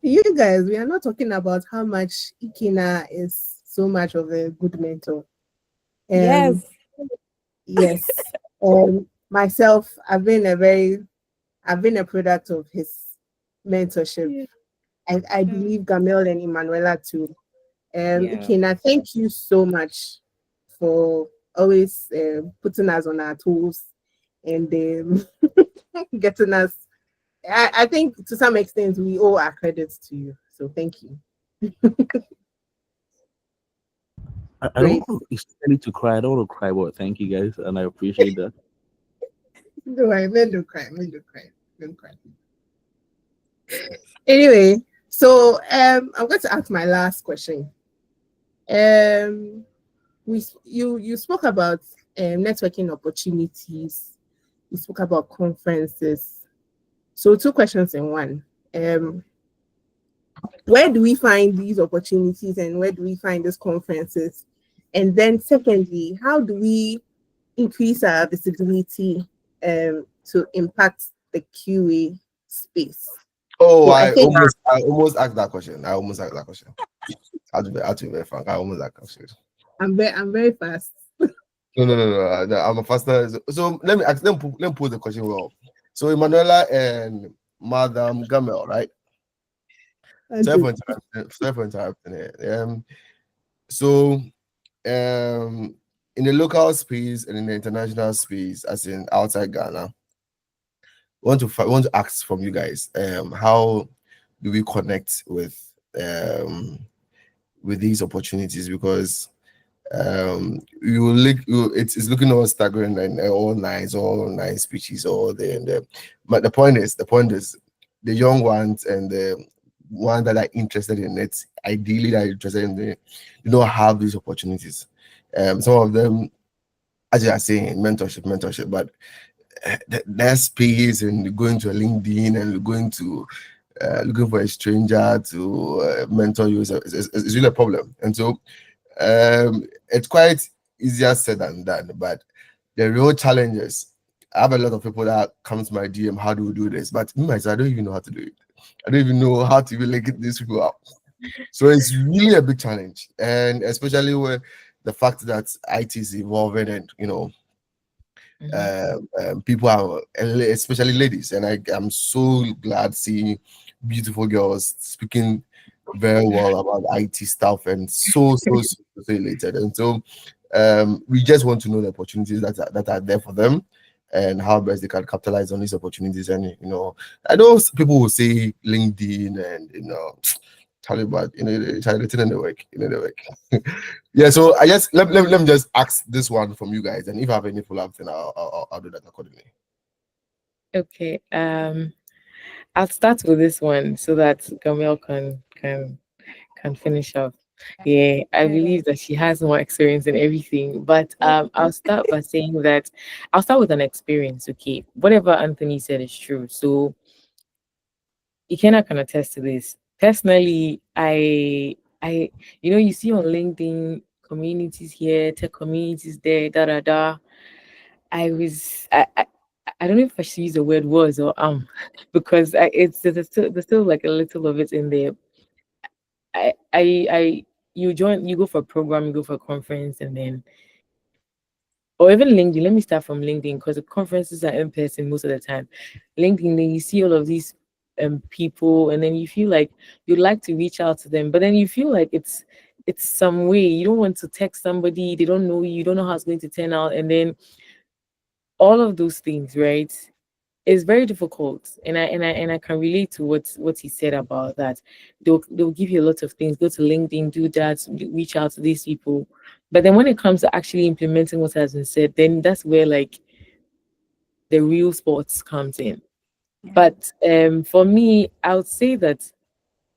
You guys, we are not talking about how much Ikina is so much of a good mentor. Yes. Yes. Myself, I've been a product of his mentorship. I believe Gamel and Emmanuella too. Yeah. Ikina, thank you so much for always putting us on our toes and getting us. I think to some extent we owe our credits to you. So thank you. I don't want to, to cry. I don't want to cry, but thank you guys, and I appreciate that. No, I meant don't cry. Don't cry. Anyway, so I'm going to ask my last question. You spoke about networking opportunities. You spoke about conferences. So 2 questions in one. Where do we find these opportunities and where do we find these conferences? And then secondly, how do we increase our visibility to impact the QA space? Oh, So I think almost asked that question. I'll be very frank. I almost asked that question. I'm very fast. No. I'm a faster. So let me pose the question well. So Emmanuella and Madam Gamel, right? Sorry for interrupting here. So in the local space and in the international space, as in outside Ghana, want to ask from you guys, how do we connect with these opportunities? Because it's looking all staggering and all nice speeches all there and there. But the point is the young ones and the one that are interested in it, ideally that are interested in it, you don't have these opportunities. Some of them, as you are saying, mentorship, but their space and going to a LinkedIn and going to looking for a stranger to mentor you is really a problem. And so it's quite easier said than done, but the real challenge is I have a lot of people that come to my DM, how do we do this? But me myself, I don't even know how to do it. I don't even know how to really get these people out. So it's really a big challenge, and especially with the fact that IT is evolving, and people are, especially ladies, and I'm so glad seeing beautiful girls speaking very well about IT stuff and so related. And so we just want to know the opportunities that are there for them and how best they can capitalize on these opportunities. And I know people will say LinkedIn and Taliban, it's in the work. Yeah, so I guess let me just ask this one from you guys, and if I have any follow-up, then I'll do that accordingly. Okay. I'll start with this one so that Gamel can finish off. Yeah, I believe that she has more experience in everything. But I'll start by saying that I'll start with an experience. Okay, whatever Anthony said is true. So Ikena can attest to this. Personally, you see on LinkedIn communities here, tech communities there, I don't know if I should use the word was or because there's still like a little of it in there. You go for a program, you go for a conference, and then or even LinkedIn. Let me start from LinkedIn because the conferences are in person most of the time. LinkedIn, then you see all of these people, and then you feel like you'd like to reach out to them, but then you feel like it's some way you don't want to text somebody, they don't know you don't know how it's going to turn out, and then all of those things, right? It's very difficult, and I can relate to what he said about that. They'll give you a lot of things. Go to LinkedIn, do that, reach out to these people, but then when it comes to actually implementing what has been said, then that's where like the real sports comes in. But for me, I would say that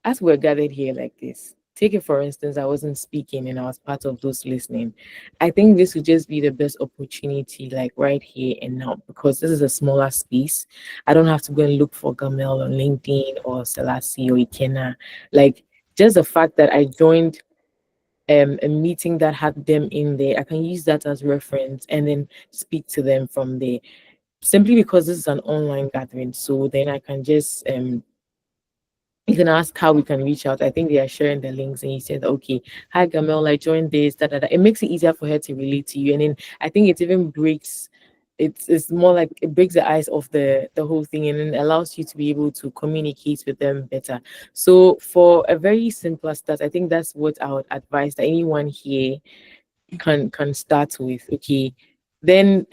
as we're gathered here like this, take it for instance, I wasn't speaking and I was part of those listening. I think this would just be the best opportunity, like right here and now, because this is a smaller space. I don't have to go and look for Gamel on LinkedIn or Selassie or Ikena. Like, just the fact that I joined a meeting that had them in there, I can use that as reference and then speak to them from there. Simply because this is an online gathering, so then I can just you can ask how we can reach out. I think they are sharing the links, and he said, "Okay, hi Gamel, I joined this." Da, da, da. It makes it easier for her to relate to you, and then I think it even breaks. It's more like it breaks the ice of the whole thing, and then allows you to be able to communicate with them better. So, for a very simple start, I think that's what I would advise that anyone here can start with. Okay, then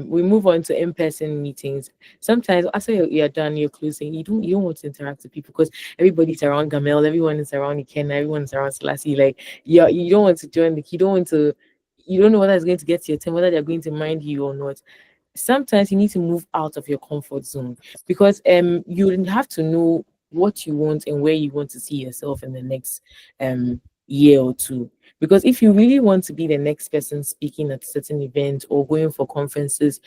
we move on to in-person meetings. Sometimes after you're done, you're closing, you don't want to interact with people because everybody's around Gamel, everyone is around Iken, everyone's around Selassie. Like, you don't want to join you don't want to, you don't know whether it's going to get to your turn, whether they're going to mind you or not. Sometimes you need to move out of your comfort zone, because you have to know what you want and where you want to see yourself in the next year or two. Because if you really want to be the next person speaking at a certain event or going for conferences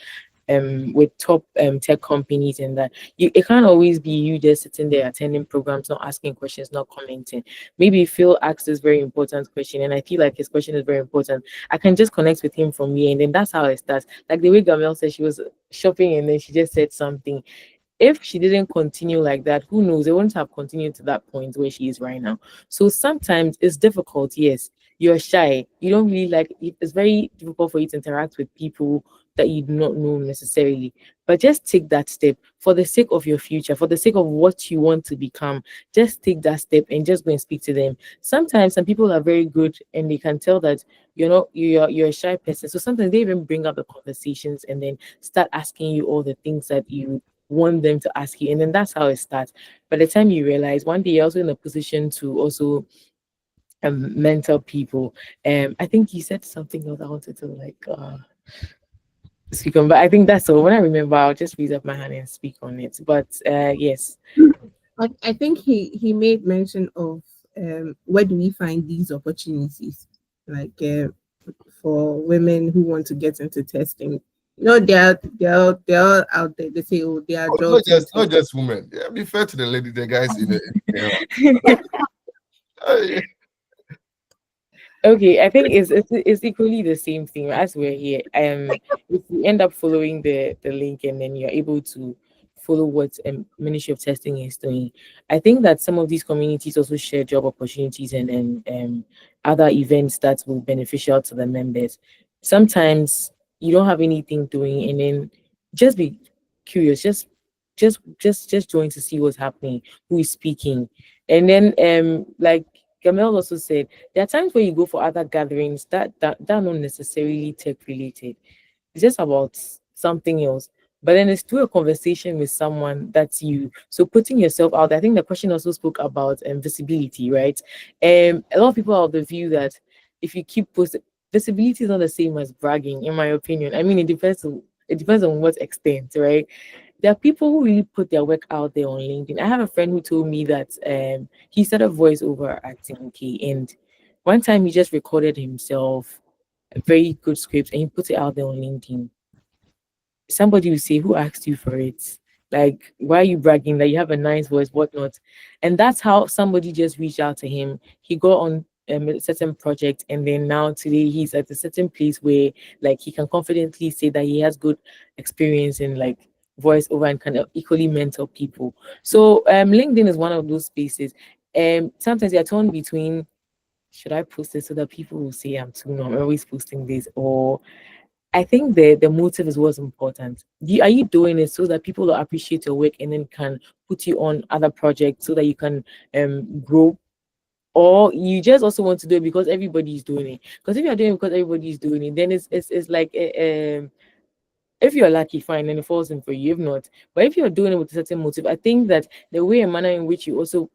with top tech companies, and that it can't always be you just sitting there attending programs, not asking questions, not commenting. Maybe Phil asked this very important question and I feel like his question is very important. I can just connect with him from here, and then that's how it starts. Like the way Gamel said, she was shopping and then she just said something. If she didn't continue like that, who knows? They wouldn't have continued to that point where she is right now. So sometimes it's difficult. Yes, you're shy. You don't really like it's very difficult for you to interact with people that you do not know necessarily. But just take that step for the sake of your future, for the sake of what you want to become. Just take that step and just go and speak to them. Sometimes some people are very good and they can tell that you're a shy person. So sometimes they even bring up the conversations and then start asking you all the things that you want them to ask you, and then that's how it starts. By the time you realize, one day you're also in a position to also mentor people. I think you said something else I wanted to speak on, but I think that's all. When I remember, I'll just raise up my hand and speak on it. But yes. I think he made mention of where do we find these opportunities, like for women who want to get into testing. You know, they're out there. They say, oh, there are Oh, jobs. not just women. Yeah, be fair to the lady, the guys in the. Yeah. Okay, I think it's equally the same thing as we're here. If you end up following the link and then you're able to follow what Ministry of Testing is doing, I think that some of these communities also share job opportunities and other events that will be beneficial to the members. Sometimes you don't have anything doing, and then just be curious, just join to see what's happening, who is speaking, and then like Gamel also said, there are times where you go for other gatherings that are not necessarily tech related. It's just about something else. But then it's through a conversation with someone that's you. So putting yourself out there. I think the question also spoke about visibility, right? A lot of people are of the view that if you keep posting, visibility is not the same as bragging, in my opinion. I mean, it depends on what extent, right? There are people who really put their work out there on LinkedIn. I have a friend who told me that he started voiceover acting, okay, and one time he just recorded himself a very good script and he put it out there on LinkedIn. Somebody will say, "Who asked you for it? Like, why are you bragging that you have a nice voice, whatnot?" And that's how somebody just reached out to him. He got on a certain project, and then now today he's at a certain place where, like, he can confidently say that he has good experience in like voiceover and can equally mentor people. So, LinkedIn is one of those spaces. Sometimes you're torn between, should I post it so that people will say I'm too I'm always posting this, or I think the motive is what's important. Are you doing it so that people will appreciate your work and then can put you on other projects so that you can grow, or you just also want to do it because everybody's doing it? Because if you're doing it because everybody's doing it, then it's like if you're lucky, fine, then it falls in for you. If not, but if you're doing it with a certain motive, I think that the way and manner in which you also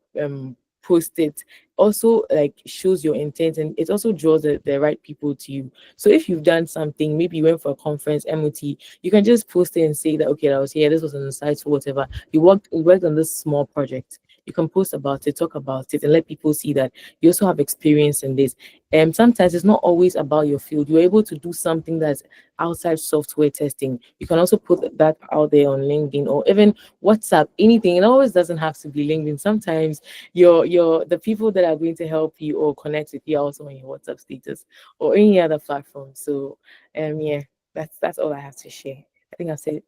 post it also like shows your intent, and it also draws the right people to you. So if you've done something, maybe you went for a conference, MOT, you can just post it and say that, okay, I was here, this was an insightful, whatever. You worked on this small project. You can post about it, talk about it, and let people see that you also have experience in this. And sometimes it's not always about your field. You're able to do something that's outside software testing. You can also put that out there on LinkedIn or even WhatsApp, anything. It always doesn't have to be LinkedIn. Sometimes the people that are going to help you or connect with you are also on your WhatsApp status or any other platform. So yeah, that's all I have to share. I think I've said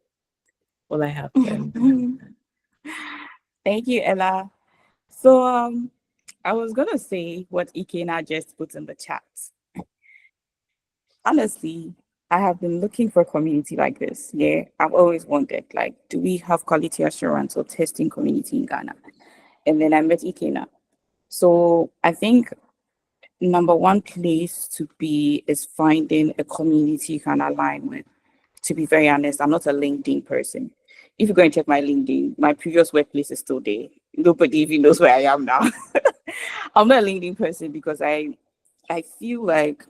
all I have. Thank you, Ella. So I was gonna say what Ikena just put in the chat. Honestly, I have been looking for a community like this. Yeah, I've always wondered, like, do we have quality assurance or testing community in Ghana? And then I met Ikena. So I think number one place to be is finding a community you can align with. To be very honest, I'm not a LinkedIn person. If you go and check my LinkedIn, my previous workplace is still there. Nobody even knows where I am now. I'm not a LinkedIn person because I feel like,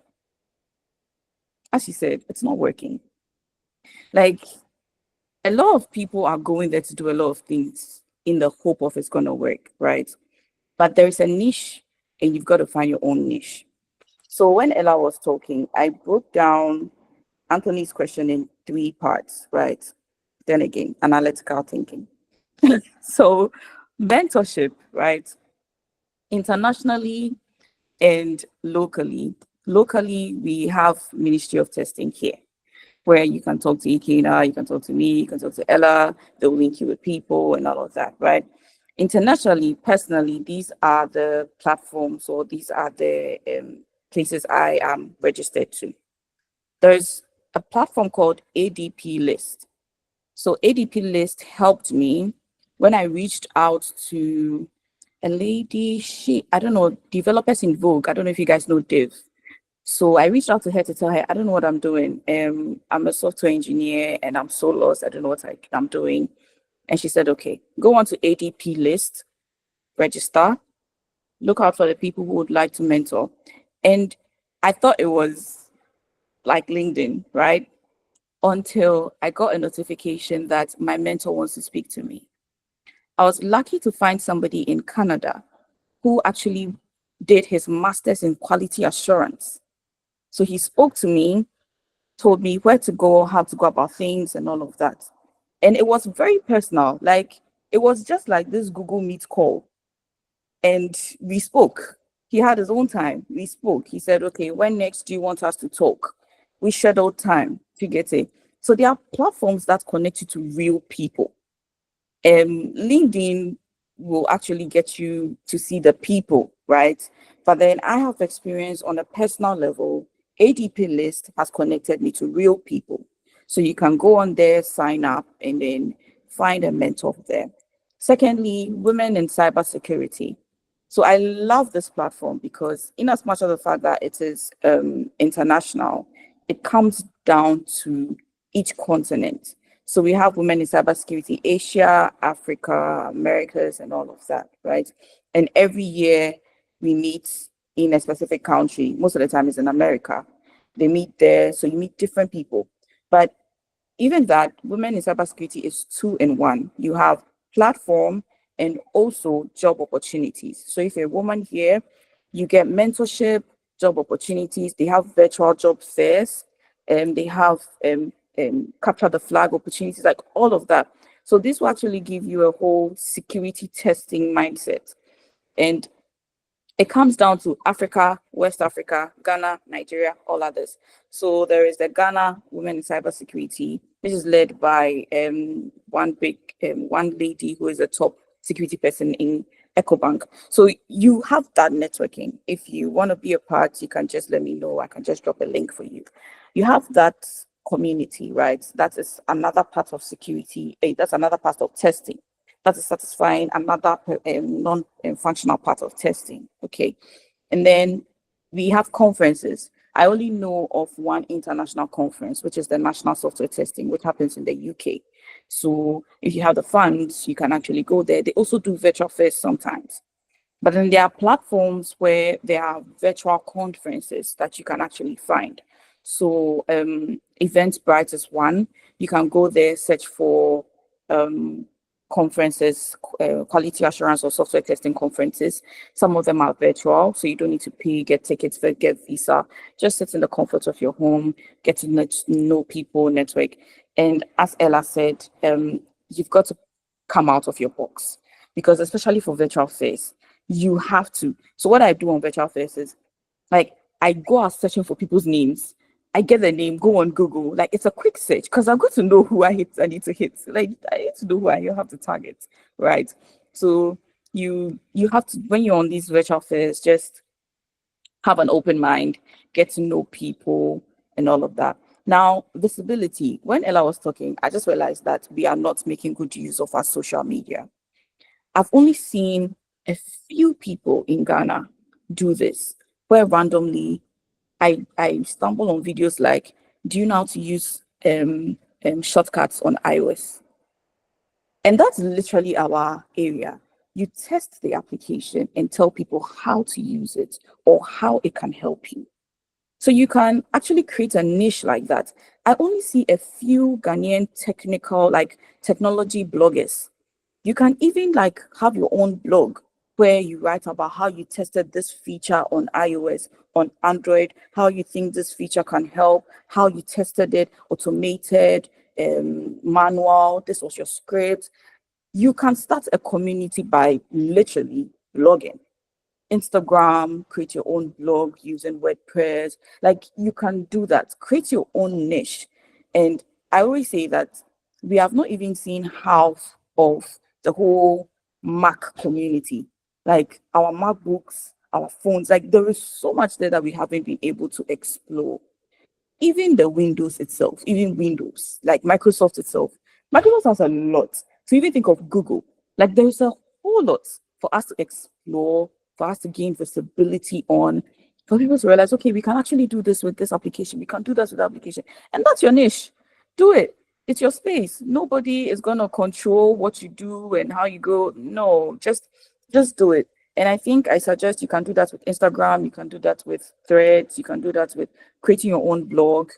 as she said, it's not working. Like, a lot of people are going there to do a lot of things in the hope of it's going to work, right? But there's a niche and you've got to find your own niche. So when Ella was talking, I broke down Anthony's question in 3 parts, right? Then again, analytical thinking. So mentorship, right? Internationally and locally. Locally, we have Ministry of Testing here, where you can talk to Ikena, you can talk to me, you can talk to Ella, they'll link you with people and all of that, right? Internationally, personally, these are the platforms or these are the places I am registered to. There's a platform called ADP List. So ADP List helped me when I reached out to a lady, I don't know, Developers in Vogue. I don't know if you guys know Div. So I reached out to her to tell her, I don't know what I'm doing. I'm a software engineer and I'm so lost. I don't know what I'm doing. And she said, okay, go on to ADP List, register, look out for the people who would like to mentor. And I thought it was like LinkedIn, right? Until I got a notification that my mentor wants to speak to me. I was lucky to find somebody in Canada who actually did his master's in quality assurance. So he spoke to me, told me where to go, how to go about things and all of that. And it was very personal. Like, it was just like this Google Meet call. And we spoke. He had his own time. We spoke. He said, okay, when next do you want us to talk? We scheduled time to get it. So there are platforms that connect you to real people. LinkedIn will actually get you to see the people, right? But then I have experience on a personal level. ADP List has connected me to real people. So you can go on there, sign up, and then find a mentor there. Secondly, women in cybersecurity. So I love this platform because in as much as the fact that it is international, it comes down to each continent. So we have women in cybersecurity, Asia, Africa, Americas, and all of that, right? And every year we meet in a specific country. Most of the time it's in America. They meet there, so you meet different people. But even that, women in cybersecurity is 2 in 1. You have platform and also job opportunities. So if you're a woman here, you get mentorship, job opportunities. They have virtual job fairs, and they have capture the flag opportunities, like all of that. So this will actually give you a whole security testing mindset. And it comes down to Africa, West Africa, Ghana, Nigeria, all others. So there is the Ghana Women in Cybersecurity, which is led by one lady who is a top security person in EcoBank. So you have that networking. If you want to be a part, you can just let me know. I can just drop a link for you. You have that community, right? That is another part of security. That's another part of testing. That is satisfying another non-functional part of testing. Okay. And then we have conferences. I only know of one international conference, which is the National Software Testing, which happens in the UK. So if you have the funds, you can actually go there. They also do virtual fairs sometimes. But then there are platforms where there are virtual conferences that you can actually find. So Eventbrite is one. You can go there, search for conferences, quality assurance or software testing conferences. Some of them are virtual, so you don't need to pay, get tickets, get visa. Just sit in the comfort of your home, get to know people, network. And as Ella said, you've got to come out of your box, because especially for virtual fairs, you have to. So what I do on virtual fairs is, like, I go out searching for people's names. I get their name, go on Google. Like, it's a quick search because I've got to know who I need to hit. Like, I need to know who I have to target, right? So you have to, when you're on these virtual fairs, just have an open mind, get to know people and all of that. Now, visibility. When Ella was talking, I just realized that we are not making good use of our social media. I've only seen a few people in Ghana do this, where randomly I stumble on videos like, do you know how to use shortcuts on iOS? And that's literally our area. You test the application and tell people how to use it or how it can help you. So you can actually create a niche like that. I only see a few Ghanaian technology bloggers. You can even like have your own blog where you write about how you tested this feature on iOS, on Android, how you think this feature can help, how you tested it, automated, manual, this was your script. You can start a community by literally blogging. Instagram, create your own blog using WordPress. Like, you can do that. Create your own niche. And I always say that we have not even seen half of the whole Mac community. Like, our MacBooks, our phones, like, there is so much there that we haven't been able to explore. Even the Windows itself, even Windows, like Microsoft itself. Microsoft has a lot. So even think of Google, like, there's a whole lot for us to explore, for us to gain visibility on, for people to realize, okay, we can actually do this with this application. We can do this with that application. And that's your niche. Do it. It's your space. Nobody is going to control what you do and how you go. No, just do it. And I think I suggest you can do that with Instagram. You can do that with Threads. You can do that with creating your own blog,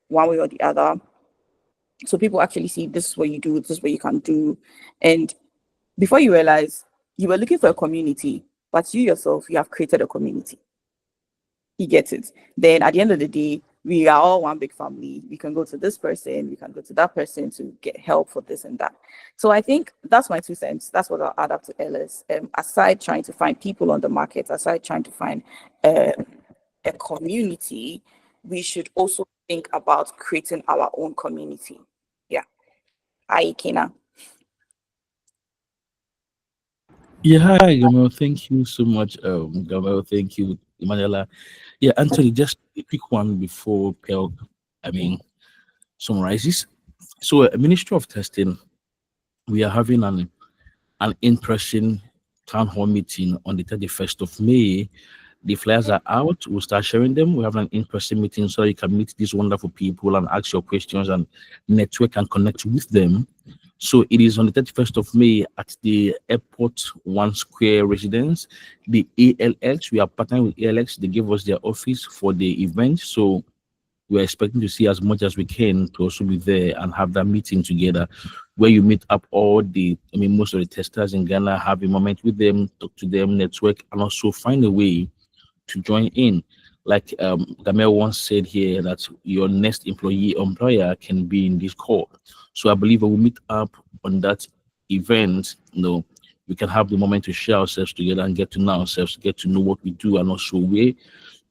one way or the other. So people actually see, this is what you do, this is what you can do. And before you realize, you were looking for a community, but you yourself, you have created a community. You get it. Then at the end of the day, we are all one big family. We can go to this person, we can go to that person to get help for this and that. So I think that's my 2 cents. That's what I'll add up to Ellis. Aside trying to find people on the market, aside trying to find a community, we should also think about creating our own community. Yeah. Hi, Kena. Yeah, hi, Garmel. Thank you so much, Garmel. Thank you, Emmanuella. Yeah, Anthony, just a quick one before Pel, summarizes. So, Ministry of Testing, we are having an in-person town hall meeting on the 31st of May. The flyers are out. We'll start sharing them. We have an in-person meeting so you can meet these wonderful people and ask your questions and network and connect with them. So it is on the 31st of May at the Airport One Square residence. The ALX, we are partnering with ALX. They gave us their office for the event. So we're expecting to see as much as we can to also be there and have that meeting together where you meet up all most of the testers in Ghana, have a moment with them, talk to them, network, and also find a way to join in. Like Garmel once said here, that your next employer can be in this call. So I believe we will meet up on that event. We can have the moment to share ourselves together and get to know ourselves, get to know what we do, and also we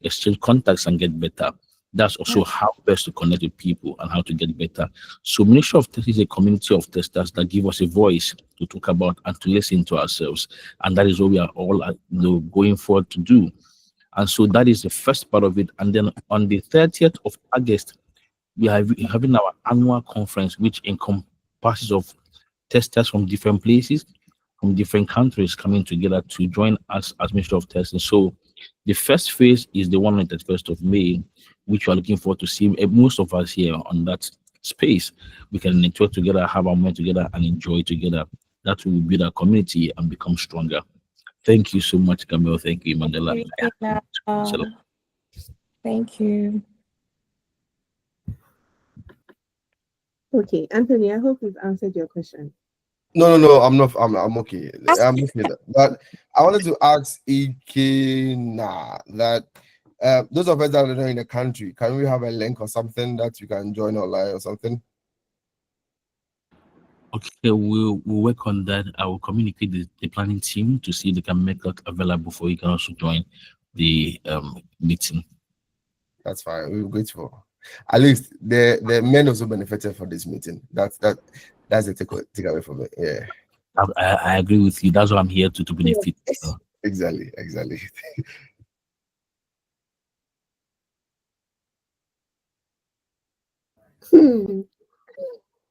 exchange contacts and get better. That's also how best to connect with people and how to get better. So Ministry of Test is a community of testers that give us a voice to talk about and to listen to ourselves. And that is what we are all going forward to do. And so that is the first part of it. And then on the 30th of August, we are having our annual conference, which encompasses of testers from different places, from different countries coming together to join us as Ministry of Testing. So the first phase is the one on the 31st of May, which we are looking forward to seeing most of us here on that space. We can network together, have our moment together, and enjoy together. That will build our community and become stronger. Thank you so much, Garmel. Thank you, Emmanuella. Thank you. Okay, Anthony, I hope we've answered your question. No, I'm not. I'm okay. I'm okay. But I wanted to ask Ikena that those of us that are not in the country, can we have a link or something that you can join online or something? Okay, we'll work on that. I will communicate the planning team to see if they can make that available for you. Can also join the meeting. That's fine. We're grateful. At least the men also benefited from this meeting. That's the takeaway from it. Yeah. I agree with you. That's why I'm here to benefit. So. Exactly.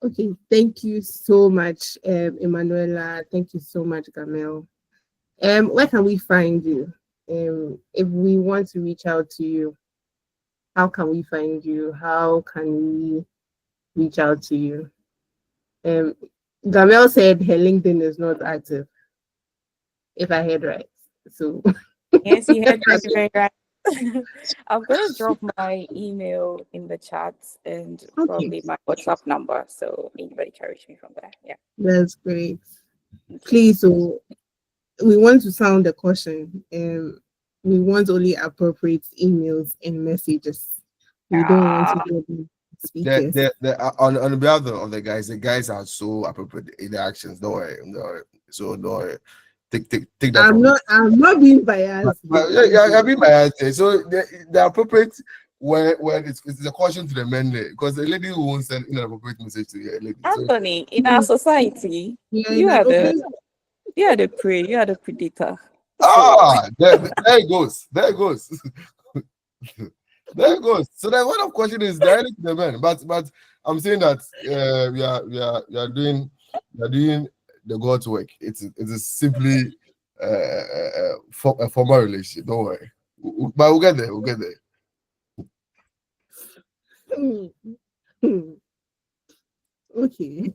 Okay, thank you so much, Emmanuella. Thank you so much, Garmel. Where can we find you? If we want to reach out to you, how can we find you? How can we reach out to you? Garmel said her LinkedIn is not active, if I heard right. So yes, you heard very right. I'm going to drop my email in the chat and probably my WhatsApp number, so anybody can reach me from there. Yeah, that's great. Please, so we want to sound a caution. We want only appropriate emails and messages. We don't want to get speakers. On behalf of the guys are so appropriate in their actions. Don't worry. So don't worry. Take that. I'm not being biased. I'm being biased. So they're appropriate when it's a caution to the men there, because the lady who won't send inappropriate message to your lady. Anthony, in our society, you are the prey, you are the predator. There it goes. There it goes. So the word of caution is directly to the men. But I'm saying that we are doing the God's work. It's simply a formal relationship. Don't worry. But we'll get there. Okay.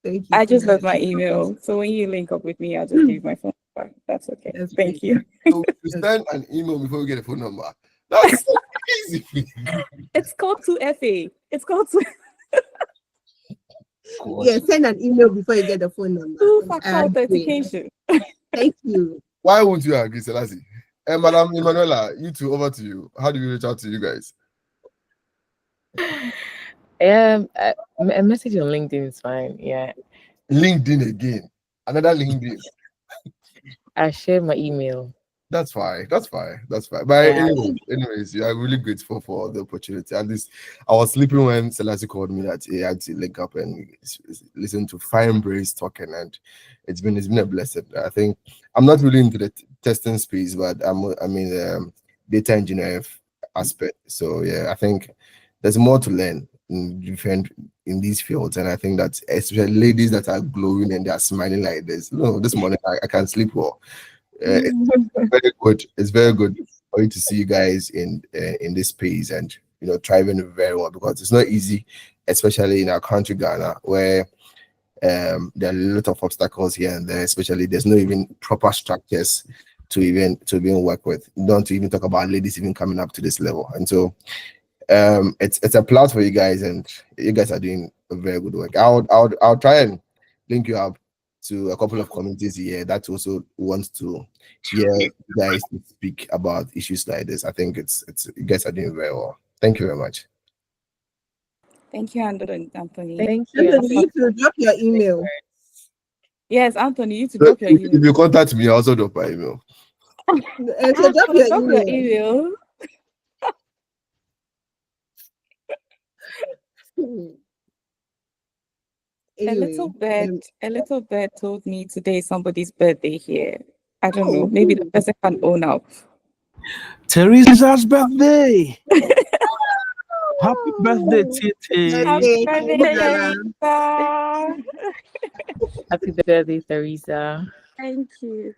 Thank you. I just left my email. So when you link up with me, I'll just give my phone number. That's okay. Thank you. So you send an email before we get a phone number. That's so easy. It's called 2FA. It's called 2 Yeah, send an email before you get the phone number. 2-factor authentication. Thank you. Why won't you agree, Selassie? Madam Emmanuella, you two, over to you. How do we reach out to you guys? A message on LinkedIn is fine. Yeah. LinkedIn again. Another LinkedIn. I shared my email. That's fine. But anyways, you are really grateful for the opportunity. At least I was sleeping when Selassie called me that he had to link up and listen to fine brace talking, and it's been a blessing. I think I'm not really into the testing space, but data engineering aspect. So yeah, I think there's more to learn in these fields, and I think that especially ladies that are glowing and they are smiling like this. No, this morning I can't sleep well. It's very good. It's very good for you to see you guys in this space and thriving very well, because it's not easy, especially in our country, Ghana, where there are a lot of obstacles here and there. Especially there's no even proper structures to even work with. Don't even talk about ladies even coming up to this level. And so it's a plus for you guys, and you guys are doing a very good work. I'll try and link you up to a couple of communities here that also wants to hear you guys speak about issues like this. I think it's you guys are doing very well. Thank you very much. Thank you, Anthony. Thank you. Anthony, you should drop your email. Yes, Anthony, you should drop your email. If you contact me, I also drop my email. So drop your email. Anyway, a little bird told me today is somebody's birthday here. I don't know. Maybe the person can own up. Teresa's birthday. Happy birthday, Titi. Happy birthday, Teresa. Happy birthday, Teresa. Thank you.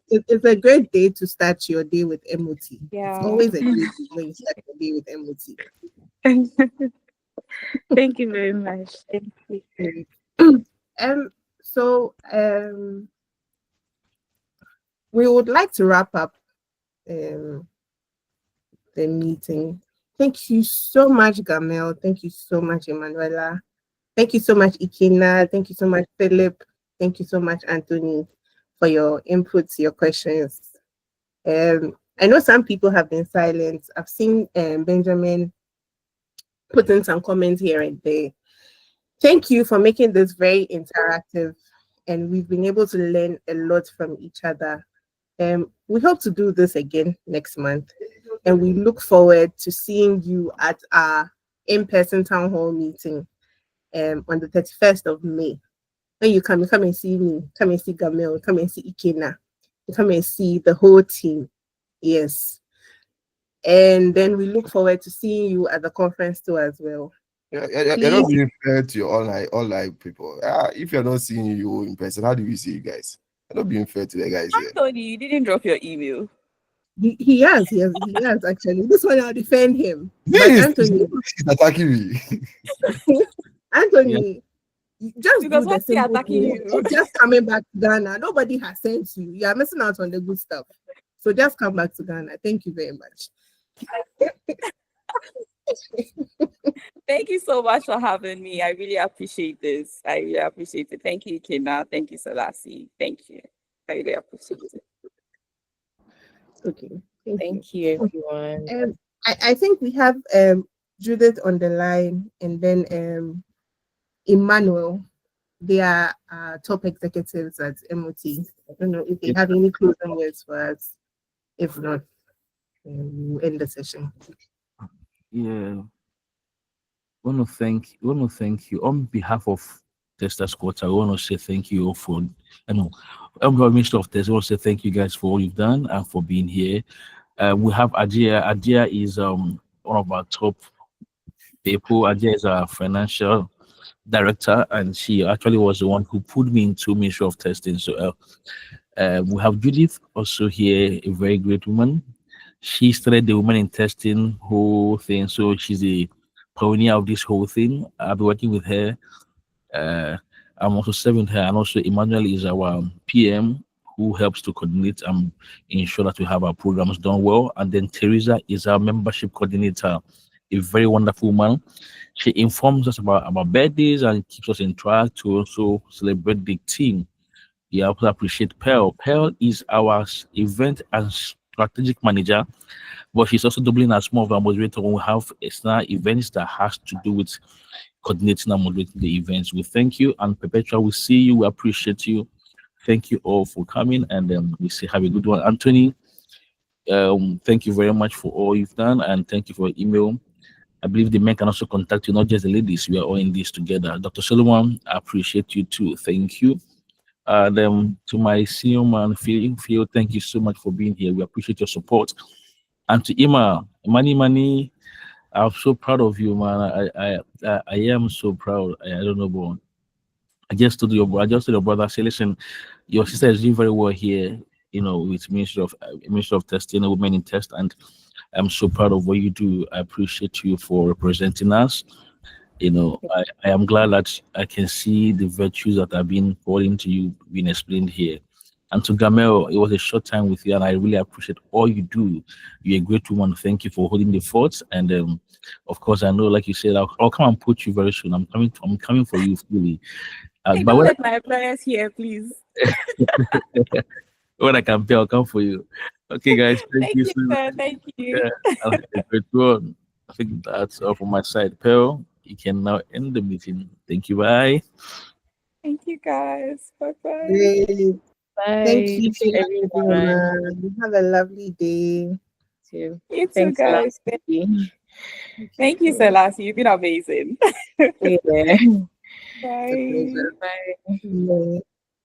It's a great day to start your day with MOT. Yeah. It's always a great day when you start your day with MOT. Thank you very much. Thank you. So we would like to wrap up the meeting. Thank you so much, Garmel. Thank you so much, Emmanuella. Thank you so much, Ikena. Thank you so much, Philip. Thank you so much, Anthony, for your inputs, your questions. I know some people have been silent. I've seen Benjamin put in some comments here and there. Thank you for making this very interactive, and we've been able to learn a lot from each other. We hope to do this again next month, and we look forward to seeing you at our in-person town hall meeting on the 31st of May. When you come and see me, come and see Garmel, come and see Ikena, come and see the whole team. Yes. And then we look forward to seeing you at the conference too as well. You're not being fair to your online people. If you're not seeing you in person, how do we see you guys? You're not being fair to the guys here. Anthony, you didn't drop your email. He has actually. This one I'll defend him. But Anthony, he's attacking me. Anthony, just Because do the what's he simple attacking thing. you? Just coming back to Ghana. Nobody has sent you. You are missing out on the good stuff. So just come back to Ghana. Thank you very much. Thank you so much for having me. I really appreciate this. I really appreciate it. Thank you, Ikena. Thank you, Selassie. Thank you. I really appreciate it. Okay. Thank you, everyone. I think we have Judith on the line, and then Emmanuel. They are top executives at MOT. I don't know if they have any closing words for us. If not, we'll end the session. Yeah. I want to thank you on behalf of Tester Squad. I want to say thank you for, on behalf of Minister of Test, I want to say thank you guys for all you've done and for being here. We have Ajia. Ajia is one of our top people. Ajia is our financial director, and she actually was the one who put me into Ministry of Testing. So we have Judith also here, a very great woman. She started the Women in Testing whole thing, so she's a pioneer of this whole thing. I'll be working with her. I'm also serving her, and also Emmanuel is our PM who helps to coordinate and ensure that we have our programs done well. And then Teresa is our membership coordinator, a very wonderful woman. She informs us about birthdays and keeps us in track to also celebrate the team. We also appreciate Pearl. Pearl is our event and strategic manager, but she's also doubling as more of a moderator when we have external events that has to do with coordinating and moderating the events. We thank you, and Perpetua, we see you, we appreciate you. Thank you all for coming, and we say have a good one. Anthony, thank you very much for all you've done, and thank you for your email. I believe the men can also contact you, not just the ladies. We are all in this together. Dr. Solomon, I appreciate you too. Thank you. Then to my senior man, Phil, thank you so much for being here. We appreciate your support. And to Ima, Mani, I'm so proud of you, man. I am so proud. I don't know, but I just told your brother, say, listen, your sister is doing very well here, with Ministry of Testing, Women in Test, and I'm so proud of what you do. I appreciate you for representing us. I am glad that I can see the virtues that have been poured into you being explained here. And to Garmel, it was a short time with you, and I really appreciate all you do. You're a great woman. Thank you for holding the fort. And of course, I know, like you said, I'll come and put you very soon. I'm coming for you fully. Hey, don't let my employers here, please. When I can pay, I'll come for you. Okay, guys. Thank you so much. Thank you. Yeah, a great one. I think that's all from my side. Pearl, you can now end the meeting. Thank you. Bye. Thank you, guys. Bye-bye. Great. Bye, Thank you, everyone. Have a lovely day. You too, Thanks, guys. Thank you, Selassie. You've been amazing. Yeah. Bye. Bye. Bye.